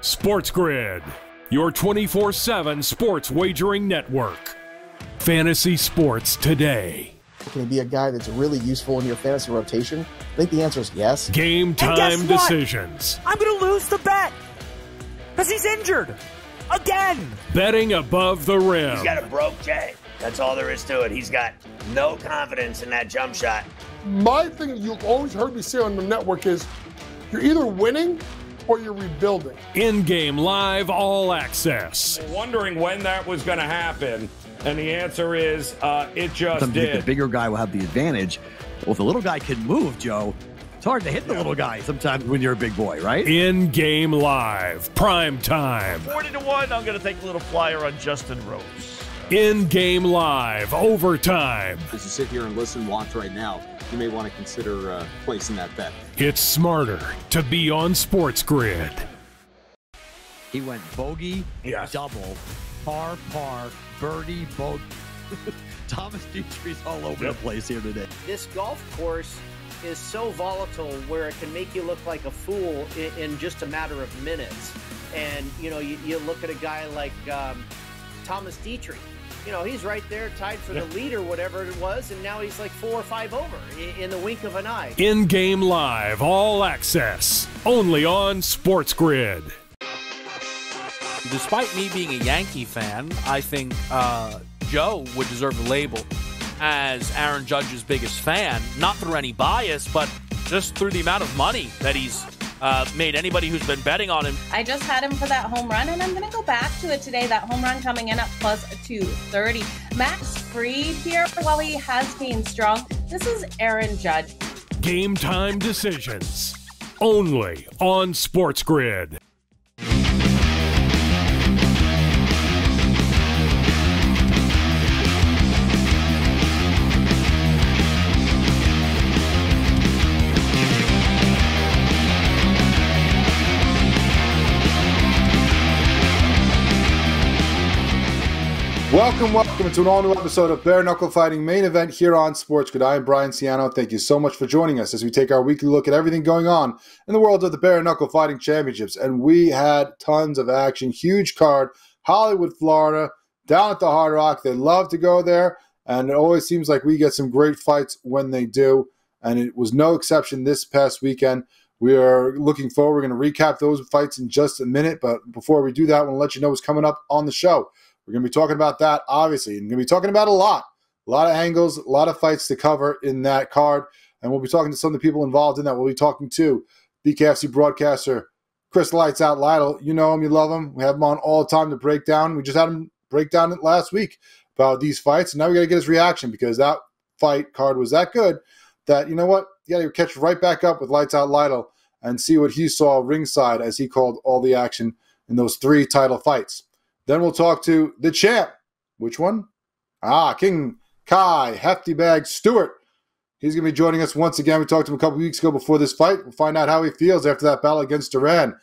SportsGrid, your 24/7 sports wagering network. Fantasy sports today. Can he be a guy that's really useful in your fantasy rotation? I think the answer is yes. Game time decisions. I'm going to lose the bet because he's injured again. Betting above the rim. He's got a broke J. That's all there is to it. He's got no confidence in that jump shot. My thing you've always heard me say on the network is you're either winning or you're rebuilding. In-game live all access. Wondering when that was going to happen, and the answer is it just did. The bigger guy will have the advantage. Well, if the little guy can move, Joe, it's hard to hit the little guy sometimes when you're a big boy, right? In-game live, prime time. 40-1, I'm going to take a little flyer on Justin Rose. In-game live, overtime. As you sit here and listen, watch right now, you may want to consider placing that bet. It's smarter to be on SportsGrid. He went bogey, double, par, birdie, bogey. Thomas Dietrich's all over the place here today. This golf course is so volatile where it can make you look like a fool in just a matter of minutes. And, you know, you look at a guy like Thomas Dietrich. You know, he's right there tied for the lead or whatever it was, and now he's like 4 or 5 over in the wink of an eye. In-game live, all access, only on SportsGrid. Despite me being a Yankee fan, I think Joe would deserve the label as Aaron Judge's biggest fan, not through any bias, but just through the amount of money that he's made anybody who's been betting on him. I just had him for that home run, and I'm going to go back to it today. That home run coming in at plus 230. Max Fried here, while he has been strong, this is Aaron Judge. Game time decisions, only on SportsGrid. Welcome to an all-new episode of Bare Knuckle Fighting Main Event here on SportsGrid. I am Brian Ciano. Thank you so much for joining us as we take our weekly look at everything going on in the world of the Bare Knuckle Fighting Championships. And we had tons of action, huge card, Hollywood, Florida, down at the Hard Rock. They love to go there, and it always seems like we get some great fights when they do, and it was no exception this past weekend. We are looking forward. We're going to recap those fights in just a minute, but before we do that, I want to let you know what's coming up on the show. We're going to be talking about that, obviously, and we're going to be talking about a lot of angles, a lot of fights to cover in that card, and we'll be talking to some of the people involved in that. We'll be talking to BKFC broadcaster Chris Lights Out Lytle. You know him, you love him. We have him on all the time to break down. We just had him break down it last week about these fights, and now we got to get his reaction because that fight card was that good that, you know what, you got to catch right back up with Lights Out Lytle and see what he saw ringside as he called all the action in those 3 title fights. Then we'll talk to the champ. Which one? King Kai Hefty Bag Stewart. He's going to be joining us once again. We talked to him a couple weeks ago before this fight. We'll find out how he feels after that battle against Duran. A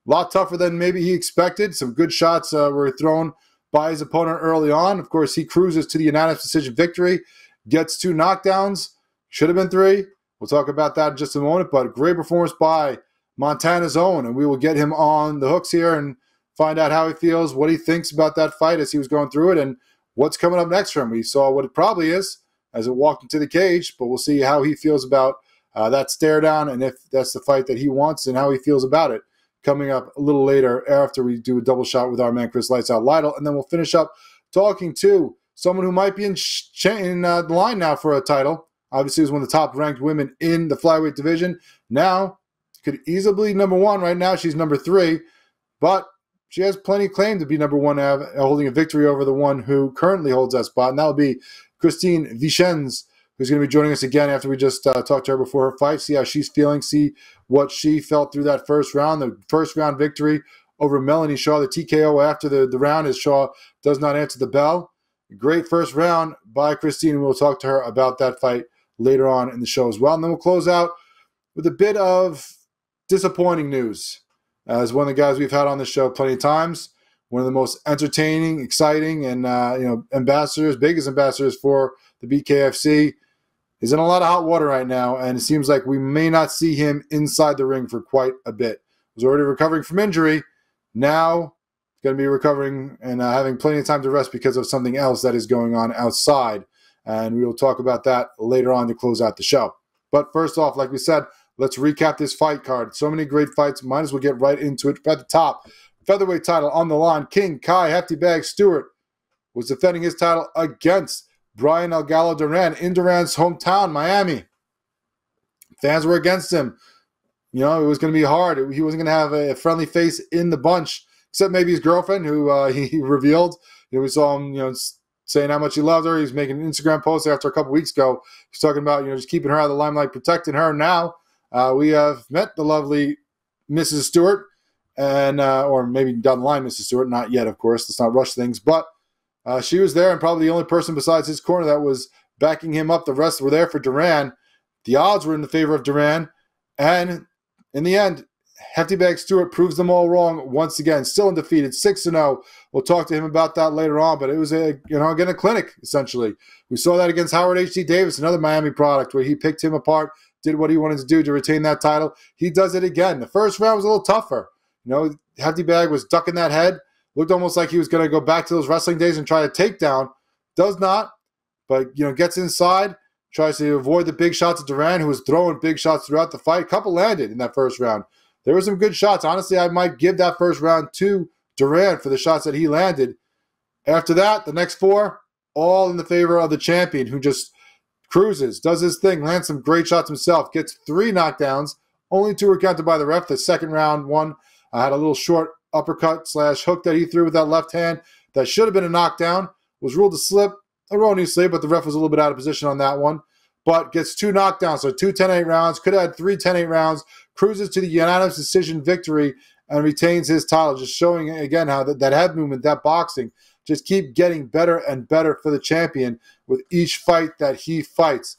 lot tougher than maybe he expected. Some good shots were thrown by his opponent early on. Of course, he cruises to the unanimous decision victory. Gets 2 knockdowns. Should have been 3. We'll talk about that in just a moment. But great performance by Montana's own. And we will get him on the hooks here and find out how he feels, what he thinks about that fight as he was going through it, and what's coming up next for him. We saw what it probably is as it walked into the cage, but we'll see how he feels about that stare down and if that's the fight that he wants and how he feels about it coming up a little later after we do a double shot with our man Chris Lights Out Lytle. And then we'll finish up talking to someone who might be in the line now for a title. Obviously, is one of the top-ranked women in the flyweight division. Now, could easily be number 1. Right now, she's number 3, but she has plenty of claim to be number 1, holding a victory over the one who currently holds that spot, and that will be Christine Vicens, who's going to be joining us again after we just talked to her before her fight, see how she's feeling, see what she felt through that first round, the first round victory over Melanie Shaw, the TKO after the round as Shaw does not answer the bell. Great first round by Christine, and we'll talk to her about that fight later on in the show as well. And then we'll close out with a bit of disappointing news. As one of the guys we've had on the show plenty of times, one of the most entertaining, exciting, and ambassadors, biggest ambassadors for the BKFC, is in a lot of hot water right now, and it seems like we may not see him inside the ring for quite a bit. He was already recovering from injury. Now going to be recovering and having plenty of time to rest because of something else that is going on outside. And we will talk about that later on to close out the show. But first off, like we said, let's recap this fight card. So many great fights. Might as well get right into it. At the top, featherweight title on the line. King Kai Hefty Bag Stewart was defending his title against Brian El Gallo Duran in Duran's hometown, Miami. Fans were against him. You know, it was going to be hard. He wasn't going to have a friendly face in the bunch, except maybe his girlfriend, who he revealed. You know, we saw him, saying how much he loved her. He's making an Instagram post after a couple weeks ago. He's talking about, just keeping her out of the limelight, protecting her. Now we have met the lovely Mrs. Stewart, and or maybe down the line, Mrs. Stewart. Not yet, of course. Let's not rush things. But she was there, and probably the only person besides his corner that was backing him up. The rest were there for Duran. The odds were in the favor of Duran, and in the end, Hefty Bag Stewart proves them all wrong once again. Still undefeated, 6-0. We'll talk to him about that later on, but it was again a clinic, essentially. We saw that against Howard H.D. Davis, another Miami product, where he picked him apart, did what he wanted to do to retain that title. He does it again. The first round was a little tougher. Hefty Bag was ducking that head. Looked almost like he was going to go back to those wrestling days and try a takedown. Does not, but gets inside. Tries to avoid the big shots of Duran, who was throwing big shots throughout the fight. A couple landed in that first round. There were some good shots. Honestly, I might give that first round to Duran for the shots that he landed. After that, the next four, all in the favor of the champion, who just cruises, does his thing, lands some great shots himself, gets 3 knockdowns. Only 2 were counted by the ref. The second round one had a little short uppercut / hook that he threw with that left hand that should have been a knockdown. Was ruled to slip erroneously, but the ref was a little bit out of position on that one. But gets 2 knockdowns, so 2 10-8 rounds. Could have had 3 10-8 rounds. Cruises to the unanimous decision victory and retains his title. Just showing, again, how that head movement, that boxing, just keep getting better and better for the champion with each fight that he fights.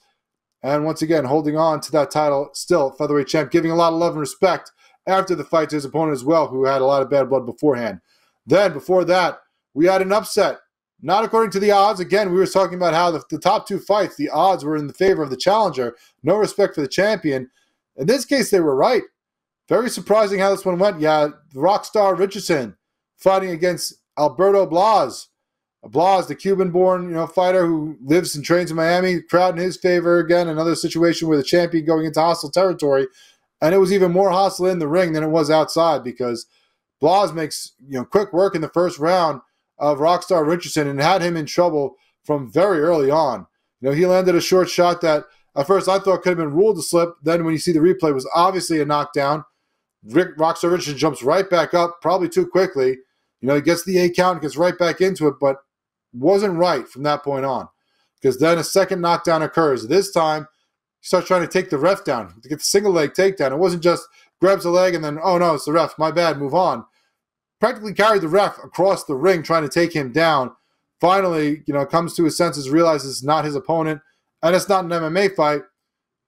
And once again, holding on to that title, still featherweight champ, giving a lot of love and respect after the fight to his opponent as well, who had a lot of bad blood beforehand. Then, before that, we had an upset. Not according to the odds. Again, we were talking about how the top 2 fights, the odds were in the favor of the challenger. No respect for the champion. In this case, they were right. Very surprising how this one went. Yeah, Rockstar Richardson fighting against Alberto Blas. Blas, the Cuban-born fighter who lives and trains in Miami. Crowd in his favor again. Another situation where the champion going into hostile territory. And it was even more hostile in the ring than it was outside, because Blas makes quick work in the first round of Rockstar Richardson and had him in trouble from very early on. He landed a short shot that at first I thought could have been ruled to slip. Then when you see the replay, it was obviously a knockdown. Rockstar Richardson jumps right back up, probably too quickly. He gets the 8 count and gets right back into it, but wasn't right from that point on, because then a second knockdown occurs. This time, he starts trying to take the ref down to get the single leg takedown. It wasn't just grabs the leg and then, oh no, it's the ref, my bad, move on. Practically carried the ref across the ring trying to take him down. Finally, comes to his senses, realizes it's not his opponent, and it's not an MMA fight.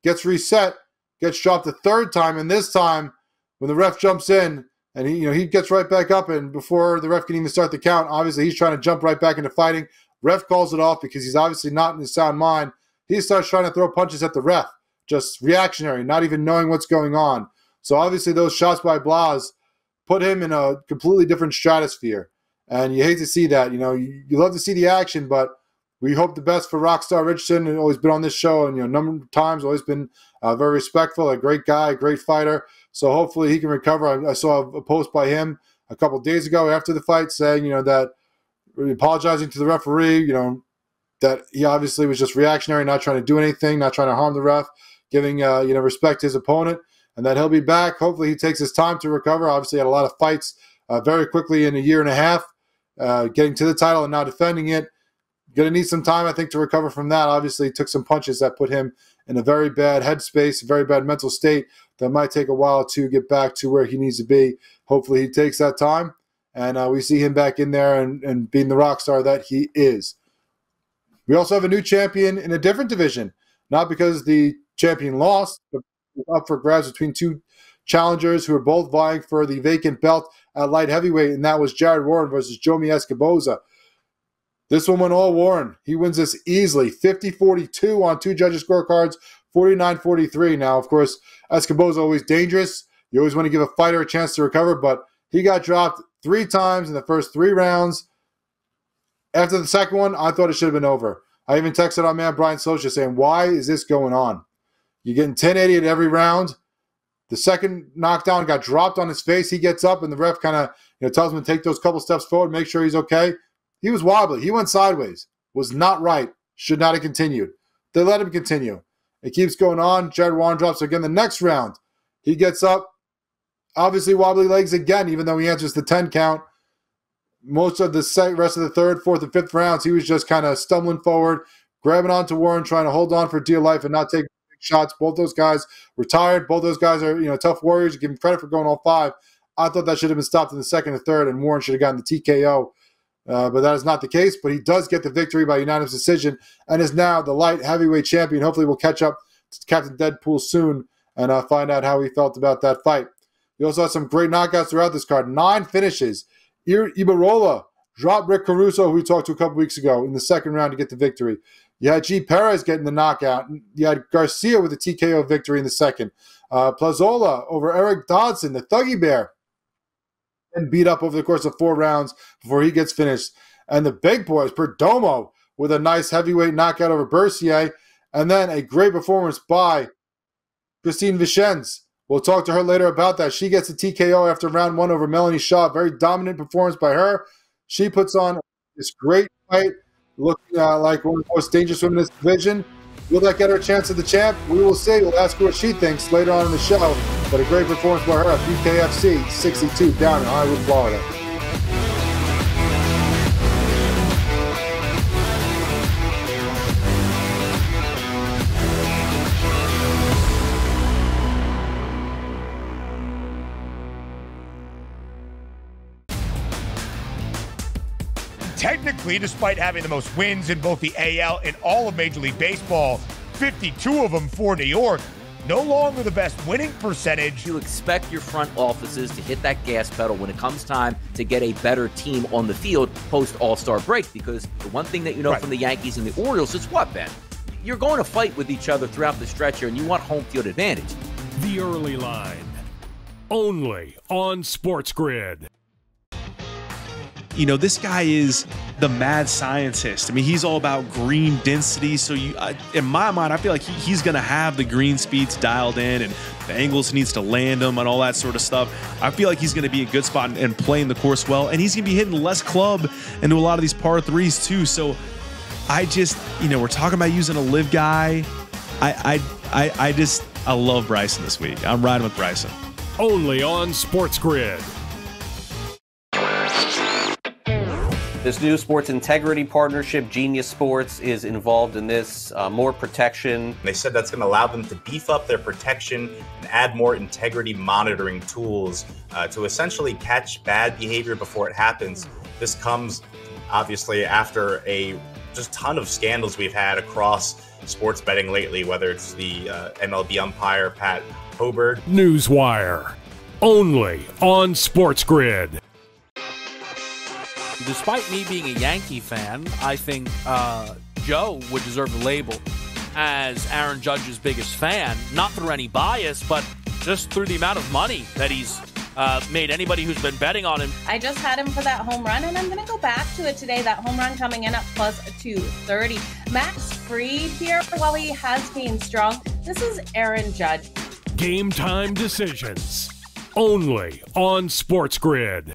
Gets reset, gets dropped a third time, and this time, when the ref jumps in, and he gets right back up, and before the ref can even start the count, obviously he's trying to jump right back into fighting. Ref calls it off because he's obviously not in his sound mind. He starts trying to throw punches at the ref, just reactionary, not even knowing what's going on. So obviously those shots by Blas put him in a completely different stratosphere. And you hate to see that. You love to see the action, but we hope the best for Rockstar Richardson. He's always been on this show, and a number of times, always been very respectful, a great guy, a great fighter. So hopefully he can recover. I saw a post by him a couple of days ago after the fight saying, that apologizing to the referee, that he obviously was just reactionary, not trying to do anything, not trying to harm the ref, giving respect to his opponent, and that he'll be back. Hopefully he takes his time to recover. Obviously had a lot of fights very quickly in a year and a half, getting to the title and now defending it. Going to need some time, I think, to recover from that. Obviously, took some punches that put him in a very bad headspace, a very bad mental state that might take a while to get back to where he needs to be. Hopefully, he takes that time, and we see him back in there and being the rock star that he is. We also have a new champion in a different division, not because the champion lost, but up for grabs between 2 challengers who are both vying for the vacant belt at light heavyweight, and that was Jared Warren versus Jomi Escoboza. This one went all Warren. He wins this easily, 50-42 on 2 judges' scorecards, 49-43. Now, of course, Escoboza always dangerous. You always want to give a fighter a chance to recover, but he got dropped 3 times in the first 3 rounds. After the second one, I thought it should have been over. I even texted our man Brian Socha saying, why is this going on? You're getting 1080 at every round. The second knockdown got dropped on his face. He gets up, and the ref kind of tells him to take those couple steps forward, make sure he's okay. He was wobbly. He went sideways. Was not right. Should not have continued. They let him continue. It keeps going on. Jared Warren drops again the next round. He gets up. Obviously wobbly legs again, even though he answers the 10 count. Most of the rest of the 3rd, 4th, and 5th rounds, he was just kind of stumbling forward, grabbing onto Warren, trying to hold on for dear life and not take big shots. Both those guys retired. Both those guys are tough warriors. You give them credit for going all 5. I thought that should have been stopped in the 2nd and 3rd, and Warren should have gotten the TKO. But that is not the case. But he does get the victory by unanimous decision and is now the light heavyweight champion. Hopefully we'll catch up to Captain Deadpool soon and find out how he felt about that fight. You also had some great knockouts throughout this card. 9 finishes. Ibarola dropped Rick Caruso, who we talked to a couple weeks ago, in the 2nd round to get the victory. You had G. Perez getting the knockout. You had Garcia with the TKO victory in the 2nd. Plazola over Eric Dodson, the Thuggy Bear, and beat up over the course of 4 rounds before he gets finished. And the big boys, Perdomo, with a nice heavyweight knockout over Bercier. And then a great performance by Christine Vicenz. We'll talk to her later about that. She gets a TKO after round 1 over Melanie Shaw. Very dominant performance by her. She puts on this great fight, looking like one of the most dangerous women in this division. Will that get her a chance at the champ? We will see. We'll ask her what she thinks later on in the show. But a great performance by her at BKFC 62 down in Hollywood, Florida. Technically, despite having the most wins in both the AL and all of Major League Baseball, 52 of them for New York, no longer the best winning percentage. You expect your front offices to hit that gas pedal when it comes time to get a better team on the field post All-Star break, because the one thing that you know from the Yankees and the Orioles is what, Ben? You're going to fight with each other throughout the stretch here, and you want home field advantage. The Early Line, only on SportsGrid. You know, this guy is the mad scientist. I mean, he's all about green density. So in my mind, I feel like he's going to have the green speeds dialed in and the angles he needs to land them and all that sort of stuff. I feel like he's going to be a good spot and playing the course well. And he's going to be hitting less club into a lot of these par 3s too. So I just, we're talking about using a live guy. I love Bryson this week. I'm riding with Bryson. Only on SportsGrid. This new sports integrity partnership, Genius Sports, is involved in this. More protection. They said that's going to allow them to beef up their protection and add more integrity monitoring tools to essentially catch bad behavior before it happens. This comes, obviously, after a just ton of scandals we've had across sports betting lately, whether it's the MLB umpire, Pat Hobert. Newswire, only on SportsGrid. Despite me being a Yankee fan, I think Joe would deserve the label as Aaron Judge's biggest fan, not through any bias, but just through the amount of money that he's made anybody who's been betting on him. I just had him for that home run, and I'm going to go back to it today. That home run coming in at plus 230. Max Fried here, while he has gained strong, this is Aaron Judge. Game time decisions, only on SportsGrid.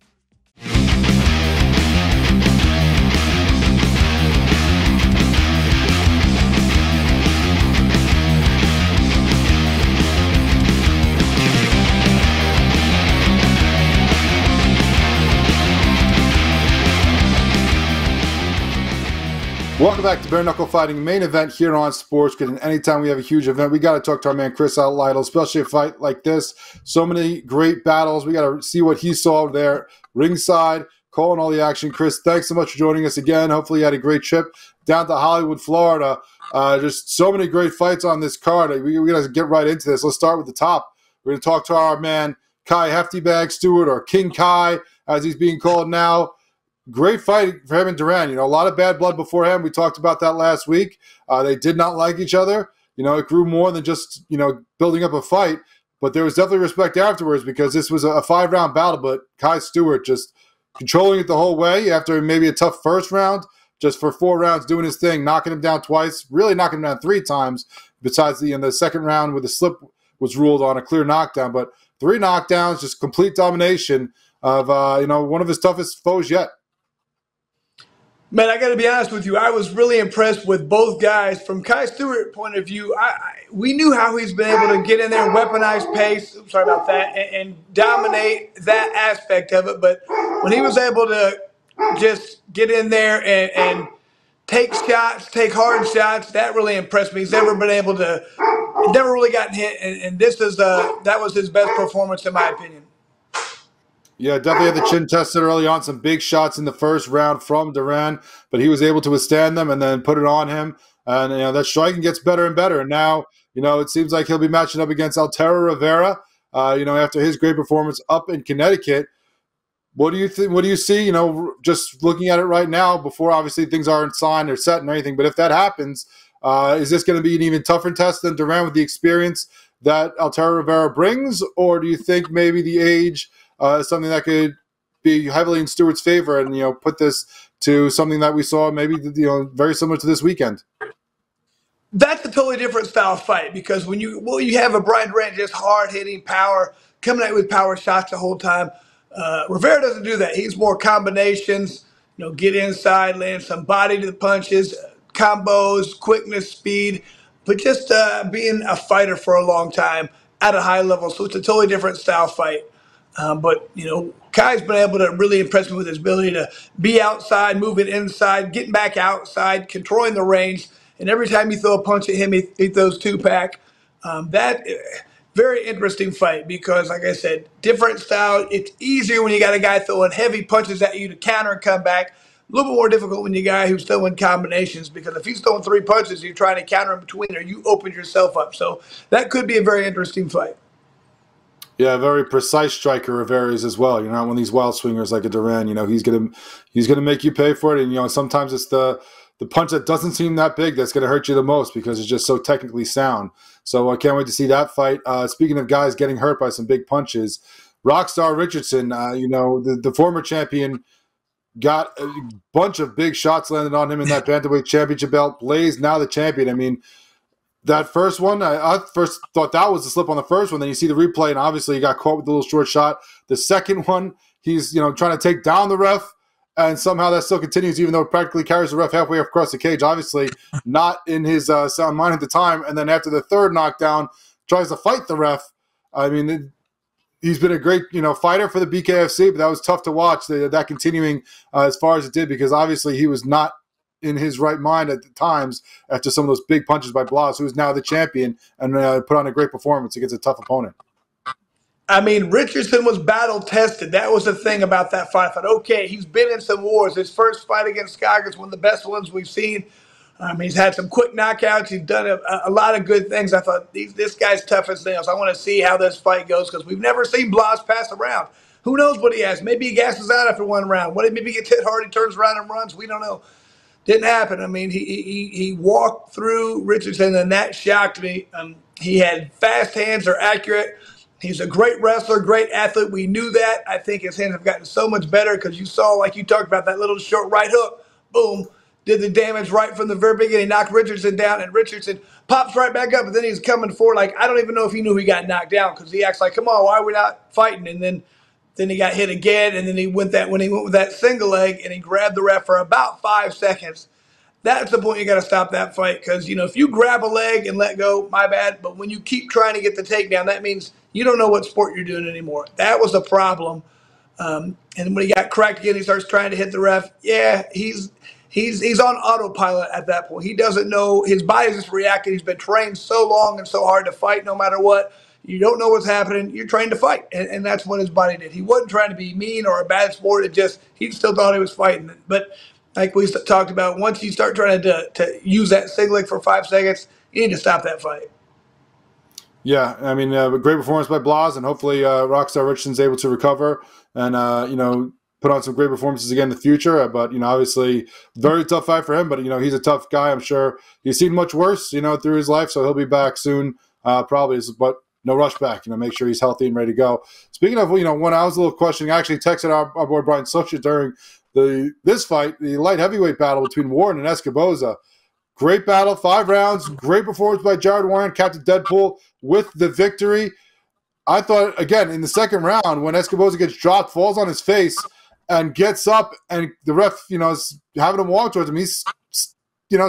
Welcome back to Bare Knuckle Fighting, main event here on SportsGrid. And anytime we have a huge event, we got to talk to our man Chris Lytle, especially a fight like this. So many great battles. We got to see what he saw there ringside, calling all the action. Chris, thanks so much for joining us again. Hopefully you had a great trip down to Hollywood, Florida. Just so many great fights on this card. We got to get right into this. Let's start with the top. We're going to talk to our man Kai Heftybag Stewart, or King Kai, as he's being called now. Great fight for him and Duran. A lot of bad blood before him. We talked about that last week. They did not like each other. It grew more than just, building up a fight. But there was definitely respect afterwards, because this was a 5-round battle. But Kai Stewart just controlling it the whole way after maybe a tough first round, just for 4 rounds doing his thing, knocking him down twice, really knocking him down 3 times, besides the second round where the slip was ruled on a clear knockdown. But 3 knockdowns, just complete domination of one of his toughest foes yet. Man, I got to be honest with you. I was really impressed with both guys. From Kai Stewart's point of view, we knew how he's been able to get in there, weaponize pace, sorry about that, and dominate that aspect of it. But when he was able to just get in there and take shots, take hard shots, that really impressed me. He's never been able to, never really gotten hit, and this is that was his best performance in my opinion. Yeah, definitely had the chin tested early on. Some big shots in the first round from Duran, but he was able to withstand them and then put it on him. And that striking gets better and better. And now, it seems like he'll be matching up against Altero Rivera. After his great performance up in Connecticut. What do you think? What do you see? Just looking at it right now, before obviously things aren't signed or set and anything. But if that happens, is this going to be an even tougher test than Duran with the experience that Altero Rivera brings, or do you think maybe the age? Something that could be heavily in Stewart's favor, and put this to something that we saw maybe very similar to this weekend. That's a totally different style of fight, because when you have a Brian Durant just hard hitting power, coming out with power shots the whole time. Rivera doesn't do that. He's more combinations. Get inside, land some body to the punches, combos, quickness, speed, but just being a fighter for a long time at a high level. So it's a totally different style fight. But Kai's been able to really impress me with his ability to be outside, moving inside, getting back outside, controlling the range. And every time you throw a punch at him, he throws 2-pack. That very interesting fight, because, like I said, different style. It's easier when you got a guy throwing heavy punches at you to counter and come back. A little bit more difficult when you got a guy who's throwing combinations, because if he's throwing 3 punches, you're trying to counter in between, or you open yourself up. So that could be a very interesting fight. Yeah, very precise striker Rivera is as well. You're not one of these wild swingers like a Duran. He's gonna make you pay for it, and sometimes it's the punch that doesn't seem that big that's gonna hurt you the most, because it's just so technically sound. So I can't wait to see that fight. Speaking of guys getting hurt by some big punches, Rockstar Richardson, the former champion, got a bunch of big shots landed on him in that bantamweight championship belt. Blaze now the champion. I mean, that first one, I first thought that was a slip on the first one. Then you see the replay, and obviously he got caught with the little short shot. The second one, he's trying to take down the ref, and somehow that still continues, even though it practically carries the ref halfway across the cage. Obviously not in his sound mind at the time. And then after the third knockdown, tries to fight the ref. I mean, he's been a great fighter for the BKFC, but that was tough to watch, that continuing as far as it did, because obviously he was not in his right mind at the times after some of those big punches by Blas, who is now the champion and put on a great performance against a tough opponent. I mean, Richardson was battle tested. That was the thing about that fight. I thought, okay, he's been in some wars. His first fight against Skyger's one of the best ones we've seen. He's had some quick knockouts. He's done a lot of good things. I thought, this guy's tough as nails. I want to see how this fight goes, because we've never seen Blas pass around. Who knows what he has? Maybe he gasses out after one round. Maybe he gets hit hard, he turns around and runs. We don't know. Didn't happen. I mean, he walked through Richardson, and that shocked me. He had fast hands, they're accurate. He's a great wrestler, great athlete. We knew that. I think his hands have gotten so much better, because you saw, like you talked about, that little short right hook. Boom. Did the damage right from the very beginning. Knocked Richardson down, and Richardson pops right back up, and then he's coming forward. Like, I don't even know if he knew he got knocked down, because he acts like, come on, why are we not fighting? And then he got hit again, and then when he went with that single leg, and he grabbed the ref for about 5 seconds. That's the point you got to stop that fight, because, if you grab a leg and let go, my bad. But when you keep trying to get the takedown, that means you don't know what sport you're doing anymore. That was a problem. And when he got cracked again, he starts trying to hit the ref. Yeah, he's on autopilot at that point. He doesn't know. His body's just reacting. He has been trained so long and so hard to fight no matter what. You don't know what's happening. You're trained to fight. And that's what his body did. He wasn't trying to be mean or a bad sport. He still thought he was fighting. But like we talked about, once you start trying to use that single leg for 5 seconds, you need to stop that fight. Yeah, I mean, a great performance by Blas, and hopefully Rockstar Richardson's able to recover and, put on some great performances again in the future. But, obviously, very tough fight for him. But, he's a tough guy. I'm sure he's seen much worse, through his life. So he'll be back soon, probably. But no rush back. Make sure he's healthy and ready to go. Speaking of, when I was a little questioning, I actually texted our boy Brian Socha during this fight, the light heavyweight battle between Warren and Escoboza. Great battle, 5 rounds, great performance by Jared Warren, Captain Deadpool with the victory. I thought, again, in the second round, when Escoboza gets dropped, falls on his face, and gets up, and the ref, is having him walk towards him, he's,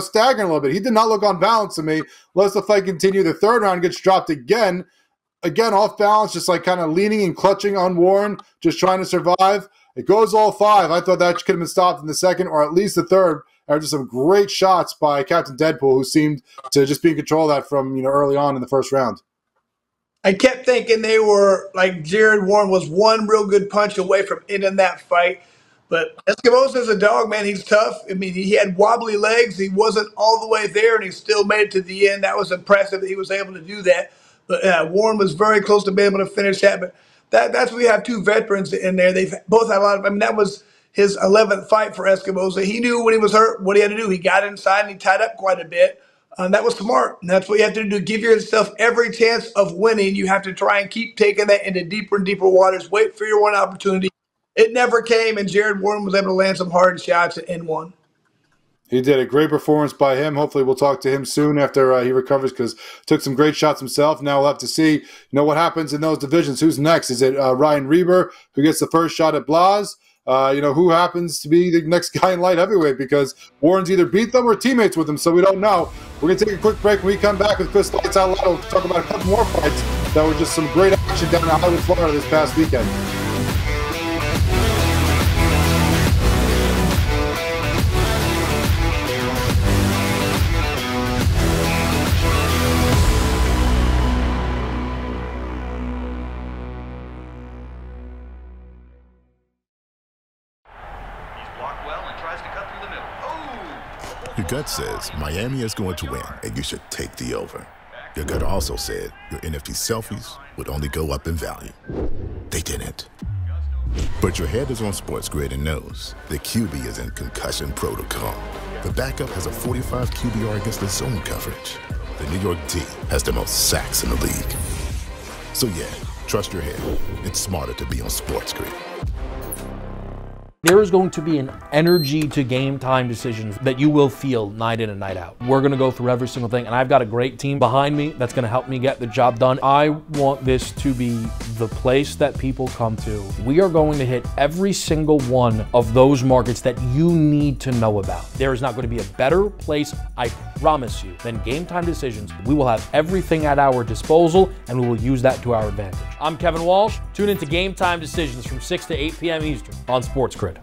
staggering a little bit. He did not look on balance to me. Lets the fight continue. The third round gets dropped again off balance, just like kind of leaning and clutching on Warren, just trying to survive. It goes all 5. I thought that could have been stopped in the second, or at least the third, after some great shots by Captain Deadpool, who seemed to just be in control of that from, early on in the first round. I kept thinking they were, like, Jared Warren was one real good punch away from ending that fight. But Escoboza's a dog, man. He's tough. I mean, he had wobbly legs. He wasn't all the way there, and he still made it to the end. That was impressive that he was able to do that. But Warren was very close to being able to finish that. But that's where we have 2 veterans in there. They've both had a lot of – that was his 11th fight for Escoboza. He knew when he was hurt what he had to do. He got inside and he tied up quite a bit. That was smart. And that's what you have to do. Give yourself every chance of winning. You have to try and keep taking that into deeper and deeper waters. Wait for your one opportunity. It never came, and Jared Warren was able to land some hard shots and won. He did a great performance by him. Hopefully we'll talk to him soon after he recovers, because took some great shots himself. Now we'll have to see what happens in those divisions. Who's next? Is it Ryan Reber, who gets the first shot at Blas? Who happens to be the next guy in light heavyweight, because Warren's either beat them or teammates with them, so we don't know. We're going to take a quick break. When we come back with Chris Lights Out Loud, we'll talk about a couple more fights that were just some great action down in Hollywood, Florida this past weekend. Your gut says Miami is going to win, and you should take the over. Your gut also said your NFT selfies would only go up in value. They didn't. But your head is on SportsGrid and knows the QB is in concussion protocol. The backup has a 45 QBR against the zone coverage. The New York D has the most sacks in the league. So yeah, trust your head. It's smarter to be on SportsGrid. There is going to be an energy to game time decisions that you will feel night in and night out. We're going to go through every single thing, and I've got a great team behind me that's going to help me get the job done. I want this to be the place that people come to. We are going to hit every single one of those markets that you need to know about. There is not going to be a better place, I promise you, than Game Time Decisions. We will have everything at our disposal, and we will use that to our advantage. I'm Kevin Walsh. Tune into Game Time Decisions from 6 to 8 p.m. Eastern on SportsGrid.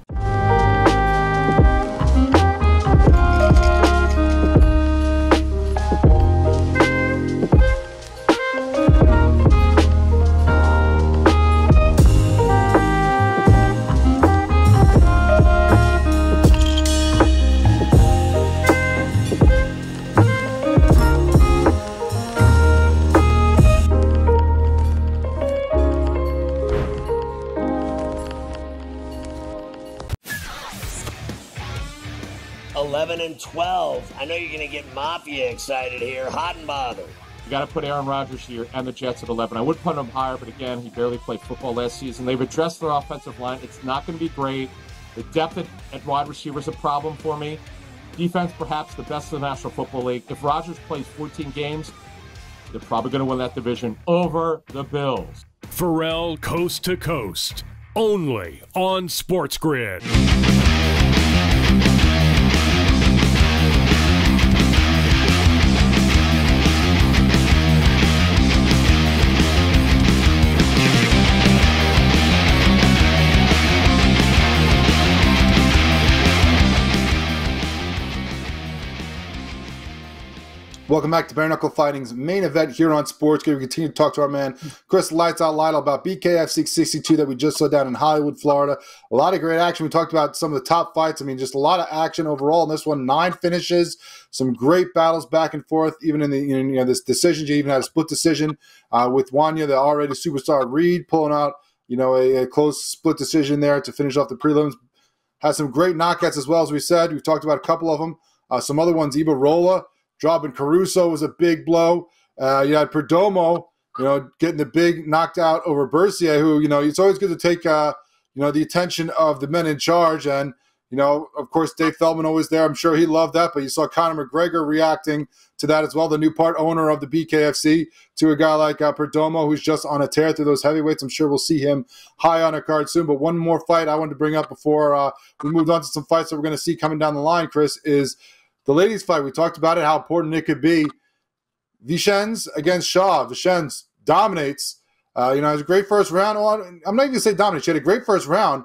And 12. I know you're going to get Mafia excited here. Hot and bothered. You got to put Aaron Rodgers here and the Jets at 11. I would put him higher, but again, he barely played football last season. They've addressed their offensive line. It's not going to be great. The depth at wide receiver is a problem for me. Defense, perhaps the best in the National Football League. If Rodgers plays 14 games, they're probably going to win that division over the Bills. Pharrell Coast to Coast, only on SportsGrid. Welcome back to Bare Knuckle Fighting's main event here on SportsGrid. We continue to talk to our man Chris Lights Out Loud about BKF 662 that we just saw down in Hollywood, Florida. A lot of great action. We talked about some of the top fights. I mean, just a lot of action overall in this one. 9 finishes, some great battles back and forth. Even in the this decision, you even had a split decision with Wanya, the already superstar Reed, pulling out a close split decision there to finish off the prelims. Had some great knockouts as well, as we said. We've talked about a couple of them. Some other ones, Ibarola dropping Caruso was a big blow. You had Perdomo getting the big knocked out over Bercier, who, it's always good to take, the attention of the men in charge. And, of course, Dave Feldman always there. I'm sure he loved that. But you saw Conor McGregor reacting to that as well, the new part owner of the BKFC, to a guy like Perdomo, who's just on a tear through those heavyweights. I'm sure we'll see him high on a card soon. But one more fight I wanted to bring up before we moved on to some fights that we're going to see coming down the line, Chris, is the ladies' fight. We talked about it, how important it could be. Vicenz against Shaw. Vicenz dominates. It was a great first round. I'm not even going to say dominate. She had a great first round.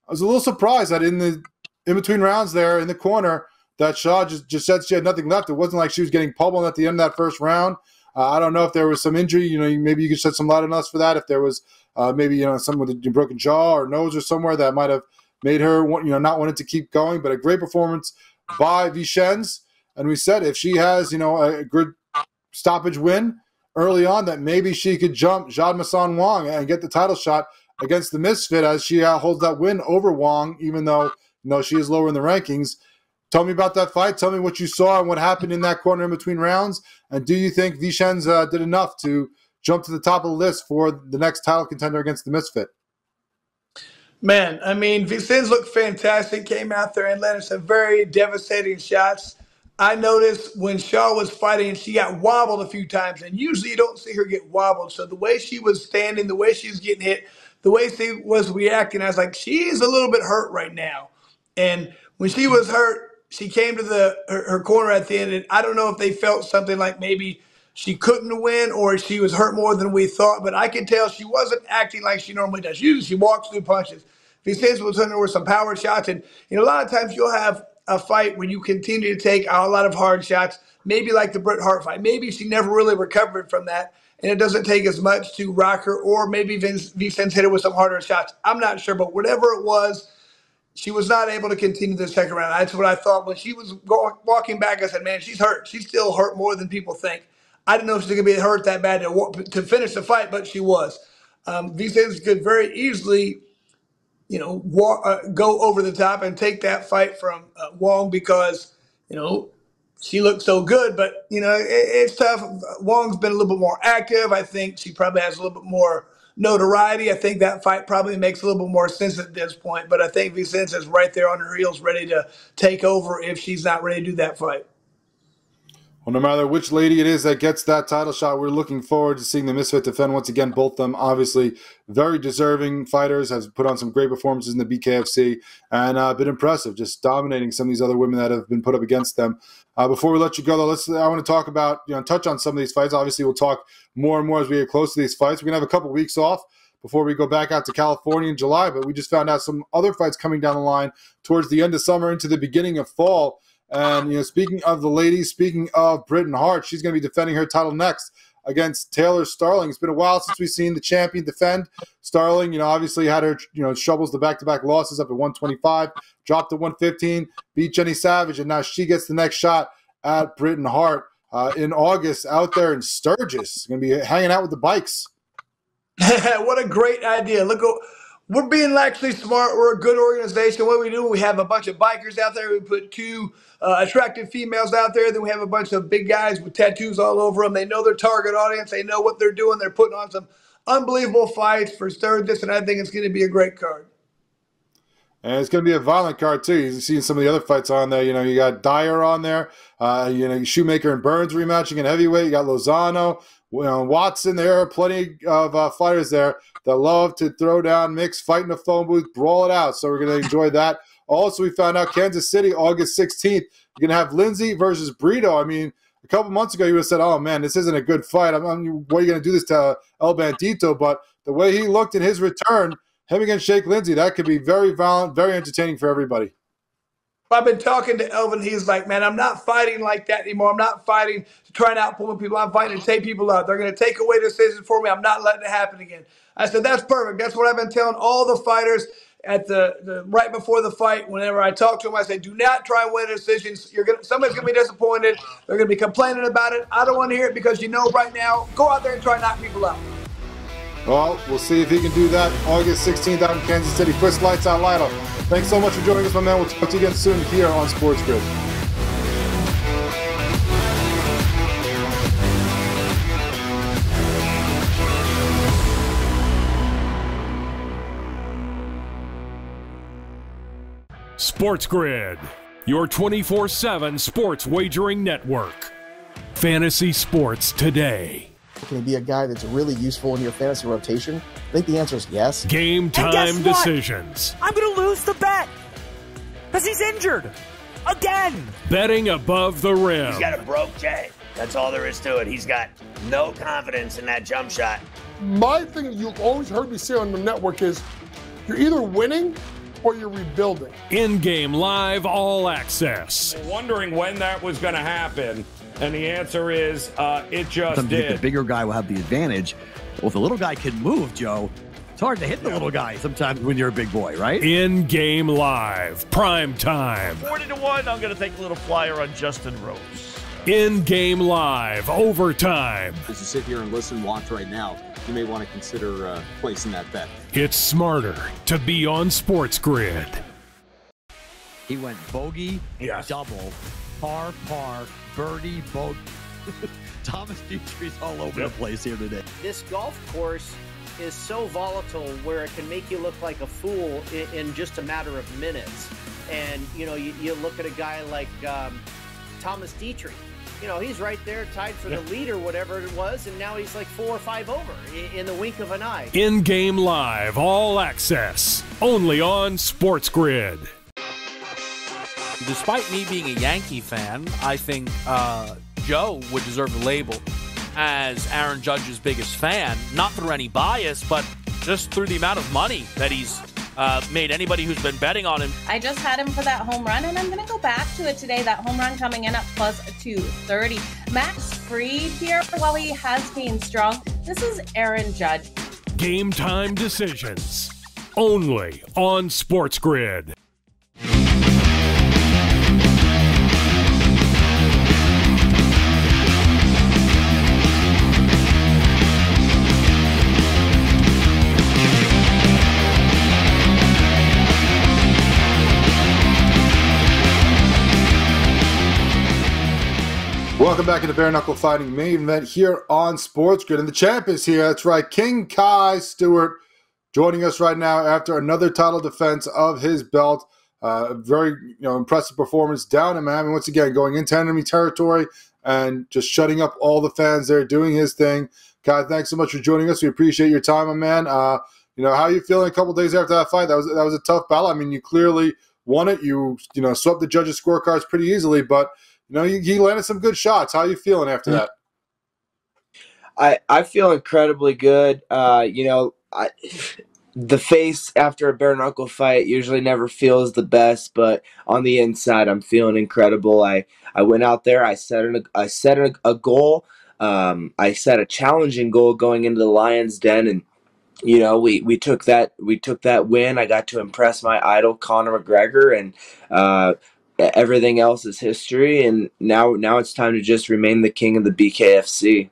I was a little surprised that in between rounds there in the corner that Shaw just said she had nothing left. It wasn't like she was getting pummeled at the end of that first round. I don't know if there was some injury. Maybe you could shed some light on us for that. If there was maybe someone with a broken jaw or nose or somewhere that might have made her not wanting to keep going. But a great performance by Vicenz. And we said if she has a good stoppage win early on, that maybe she could jump Jadmasan Wong and get the title shot against the Misfit as she holds that win over Wong, even though she is lower in the rankings. Tell me about that fight. Tell me what you saw and what happened in that corner in between rounds. And do you think Vicenz did enough to jump to the top of the list for the next title contender against the Misfit? Man, Vicenz looked fantastic, came out there and landed some very devastating shots. I noticed when Shaw was fighting, she got wobbled a few times, and usually you don't see her get wobbled. So the way she was standing, the way she was getting hit, the way she was reacting, I was like, she's a little bit hurt right now. And when she was hurt, she came to her corner at the end, and I don't know if they felt something like maybe she couldn't win or she was hurt more than we thought, but I could tell she wasn't acting like she normally does. Usually she walks through punches. Vicenz was hitting her with some power shots, and a lot of times you'll have a fight when you continue to take a lot of hard shots, maybe like the Bret Hart fight. Maybe she never really recovered from that, and it doesn't take as much to rock her, or maybe Vicenz hit her with some harder shots. I'm not sure, but whatever it was, she was not able to continue the second round. That's what I thought. When she was walking back, I said, man, she's hurt. She's still hurt more than people think. I didn't know she was going to be hurt that bad to finish the fight, but she was. Vicenz could very easily go over the top and take that fight from Wong because, she looked so good. But, it's tough. Wong's been a little bit more active. I think she probably has a little bit more notoriety. I think that fight probably makes a little bit more sense at this point. But I think Vicenz is right there on her heels ready to take over if she's not ready to do that fight. Well, no matter which lady it is that gets that title shot, we're looking forward to seeing the Misfit defend once again. Both of them obviously very deserving fighters, have put on some great performances in the BKFC and been impressive, just dominating some of these other women that have been put up against them. Before we let you go, though, I want to talk about, touch on some of these fights. Obviously, we'll talk more and more as we get close to these fights. We're going to have a couple weeks off before we go back out to California in July, but we just found out some other fights coming down the line towards the end of summer into the beginning of fall. And, speaking of the ladies, speaking of Britain Hart, she's going to be defending her title next against Taylor Starling. It's been a while since we've seen the champion defend. Starling, obviously had her, troubles, the back-to-back losses up at 125, dropped to 115, beat Jenny Savage, and now she gets the next shot at Britain Hart in August out there in Sturgis. Going to be hanging out with the bikes. What a great idea. Look, we're being actually smart. We're a good organization. What we do, we have a bunch of bikers out there. We put two attractive females out there. Then we have a bunch of big guys with tattoos all over them. They know their target audience. They know what they're doing. They're putting on some unbelievable fights for Sturgis, and I think it's going to be a great card. And it's going to be a violent card, too. You've seen some of the other fights on there. You got Dyer on there. Shoemaker and Burns rematching in heavyweight. You got Lozano. Watson, there are plenty of fighters there that love to throw down, mix, fight in the phone booth, brawl it out. So we're going to enjoy that. Also, we found out Kansas City, August 16th, you're going to have Lindsay versus Brito. I mean, a couple months ago, you would have said, oh, man, this isn't a good fight. What are you going to do this to El Bandito? But the way he looked in his return, him against Shake Lindsay, that could be very violent, very entertaining for everybody. I've been talking to Elvin. He's like, man, I'm not fighting like that anymore. I'm not fighting to try and outpummel people. I'm fighting to take people out. They're going to take away decisions for me. I'm not letting it happen again. I said, that's perfect. That's what I've been telling all the fighters at the right before the fight. Whenever I talk to them, I say, do not try and win decisions. Somebody's going to be disappointed. They're going to be complaining about it. I don't want to hear it because right now, go out there and try and knock people out. Well, we'll see if he can do that August 16th out in Kansas City. Chris, lights out, Lionel. Thanks so much for joining us, my man. We'll talk to you again soon here on SportsGrid. SportsGrid, your 24/7 sports wagering network. Fantasy sports today. Can he be a guy that's really useful in your fantasy rotation? I think the answer is yes. Game time decisions. I'm going to lose the bet because he's injured again. Betting above the rim. He's got a broke J. That's all there is to it. He's got no confidence in that jump shot. My thing you've always heard me say on the network is you're either winning or you're rebuilding. In-game live all access. Wondering when that was going to happen, and the answer is it just Sometimes did. the bigger guy will have the advantage. Well, if the little guy can move, Joe, it's hard to hit the little guy sometimes when you're a big boy, right? In-game live, prime time. 40-1, I'm going to take a little flyer on Justin Rose. In-game live, overtime. As you sit here and listen, watch right now, you may want to consider placing that bet. It's smarter to be on SportsGrid. He went bogey, double, par, birdie, bogey. Thomas Dietrich's all over the place here today. This golf course is so volatile where it can make you look like a fool in just a matter of minutes. And, you know, you look at a guy like Thomas Dietrich. You know, he's right there tied for the lead or whatever it was, and now he's like 4 or 5 over in the wink of an eye. In-game live, all access, only on SportsGrid. Despite me being a Yankee fan, I think Joe would deserve the label as Aaron Judge's biggest fan, not through any bias, but just through the amount of money that he's made anybody who's been betting on him. I just had him for that home run, and I'm going to go back to it today. That home run coming in at plus 230. Max Fried here, while he has gained strong. This is Aaron Judge. Game time decisions, only on SportsGrid. Welcome back to the Bare Knuckle Fighting main event here on SportsGrid. And the champ is here. That's right, King Kai Stewart joining us right now after another title defense of his belt. A very impressive performance down in Miami. Once again, going into enemy territory and just shutting up all the fans there, doing his thing. Kai, thanks so much for joining us. We appreciate your time, my man. How are you feeling a couple days after that fight? That was a tough battle. I mean, you clearly won it. You swept the judges' scorecards pretty easily, but he landed some good shots. How are you feeling after that? I feel incredibly good. The face after a bare knuckle fight usually never feels the best, but on the inside, I'm feeling incredible. I went out there. I set a goal. I set a challenging goal going into the Lions' Den, and we took that win. I got to impress my idol Conor McGregor, and everything else is history, and now it's time to just remain the king of the BKFC.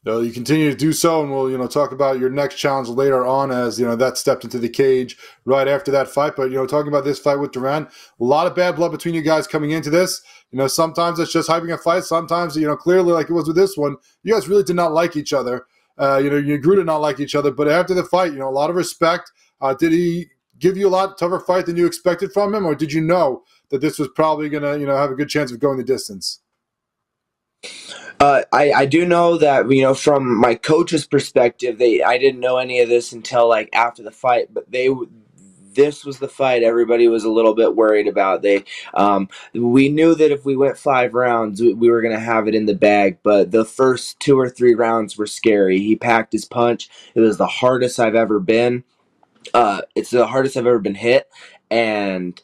You continue to do so, and we'll talk about your next challenge later on, as that stepped into the cage right after that fight. But talking about this fight with Duran, a lot of bad blood between you guys coming into this. Sometimes it's just hyping a fight. Sometimes clearly, like it was with this one, you guys really did not like each other. You grew to not like each other. But after the fight, a lot of respect. Did he give you a lot tougher fight than you expected from him, or did you know that this was probably going to have a good chance of going the distance? I do know that from my coach's perspective, I didn't know any of this until like after the fight, but this was the fight everybody was a little bit worried about. We knew that if we went 5 rounds, we were going to have it in the bag, but the first 2 or 3 rounds were scary. He packed his punch. It was the hardest I've ever been. It's the hardest I've ever been hit, and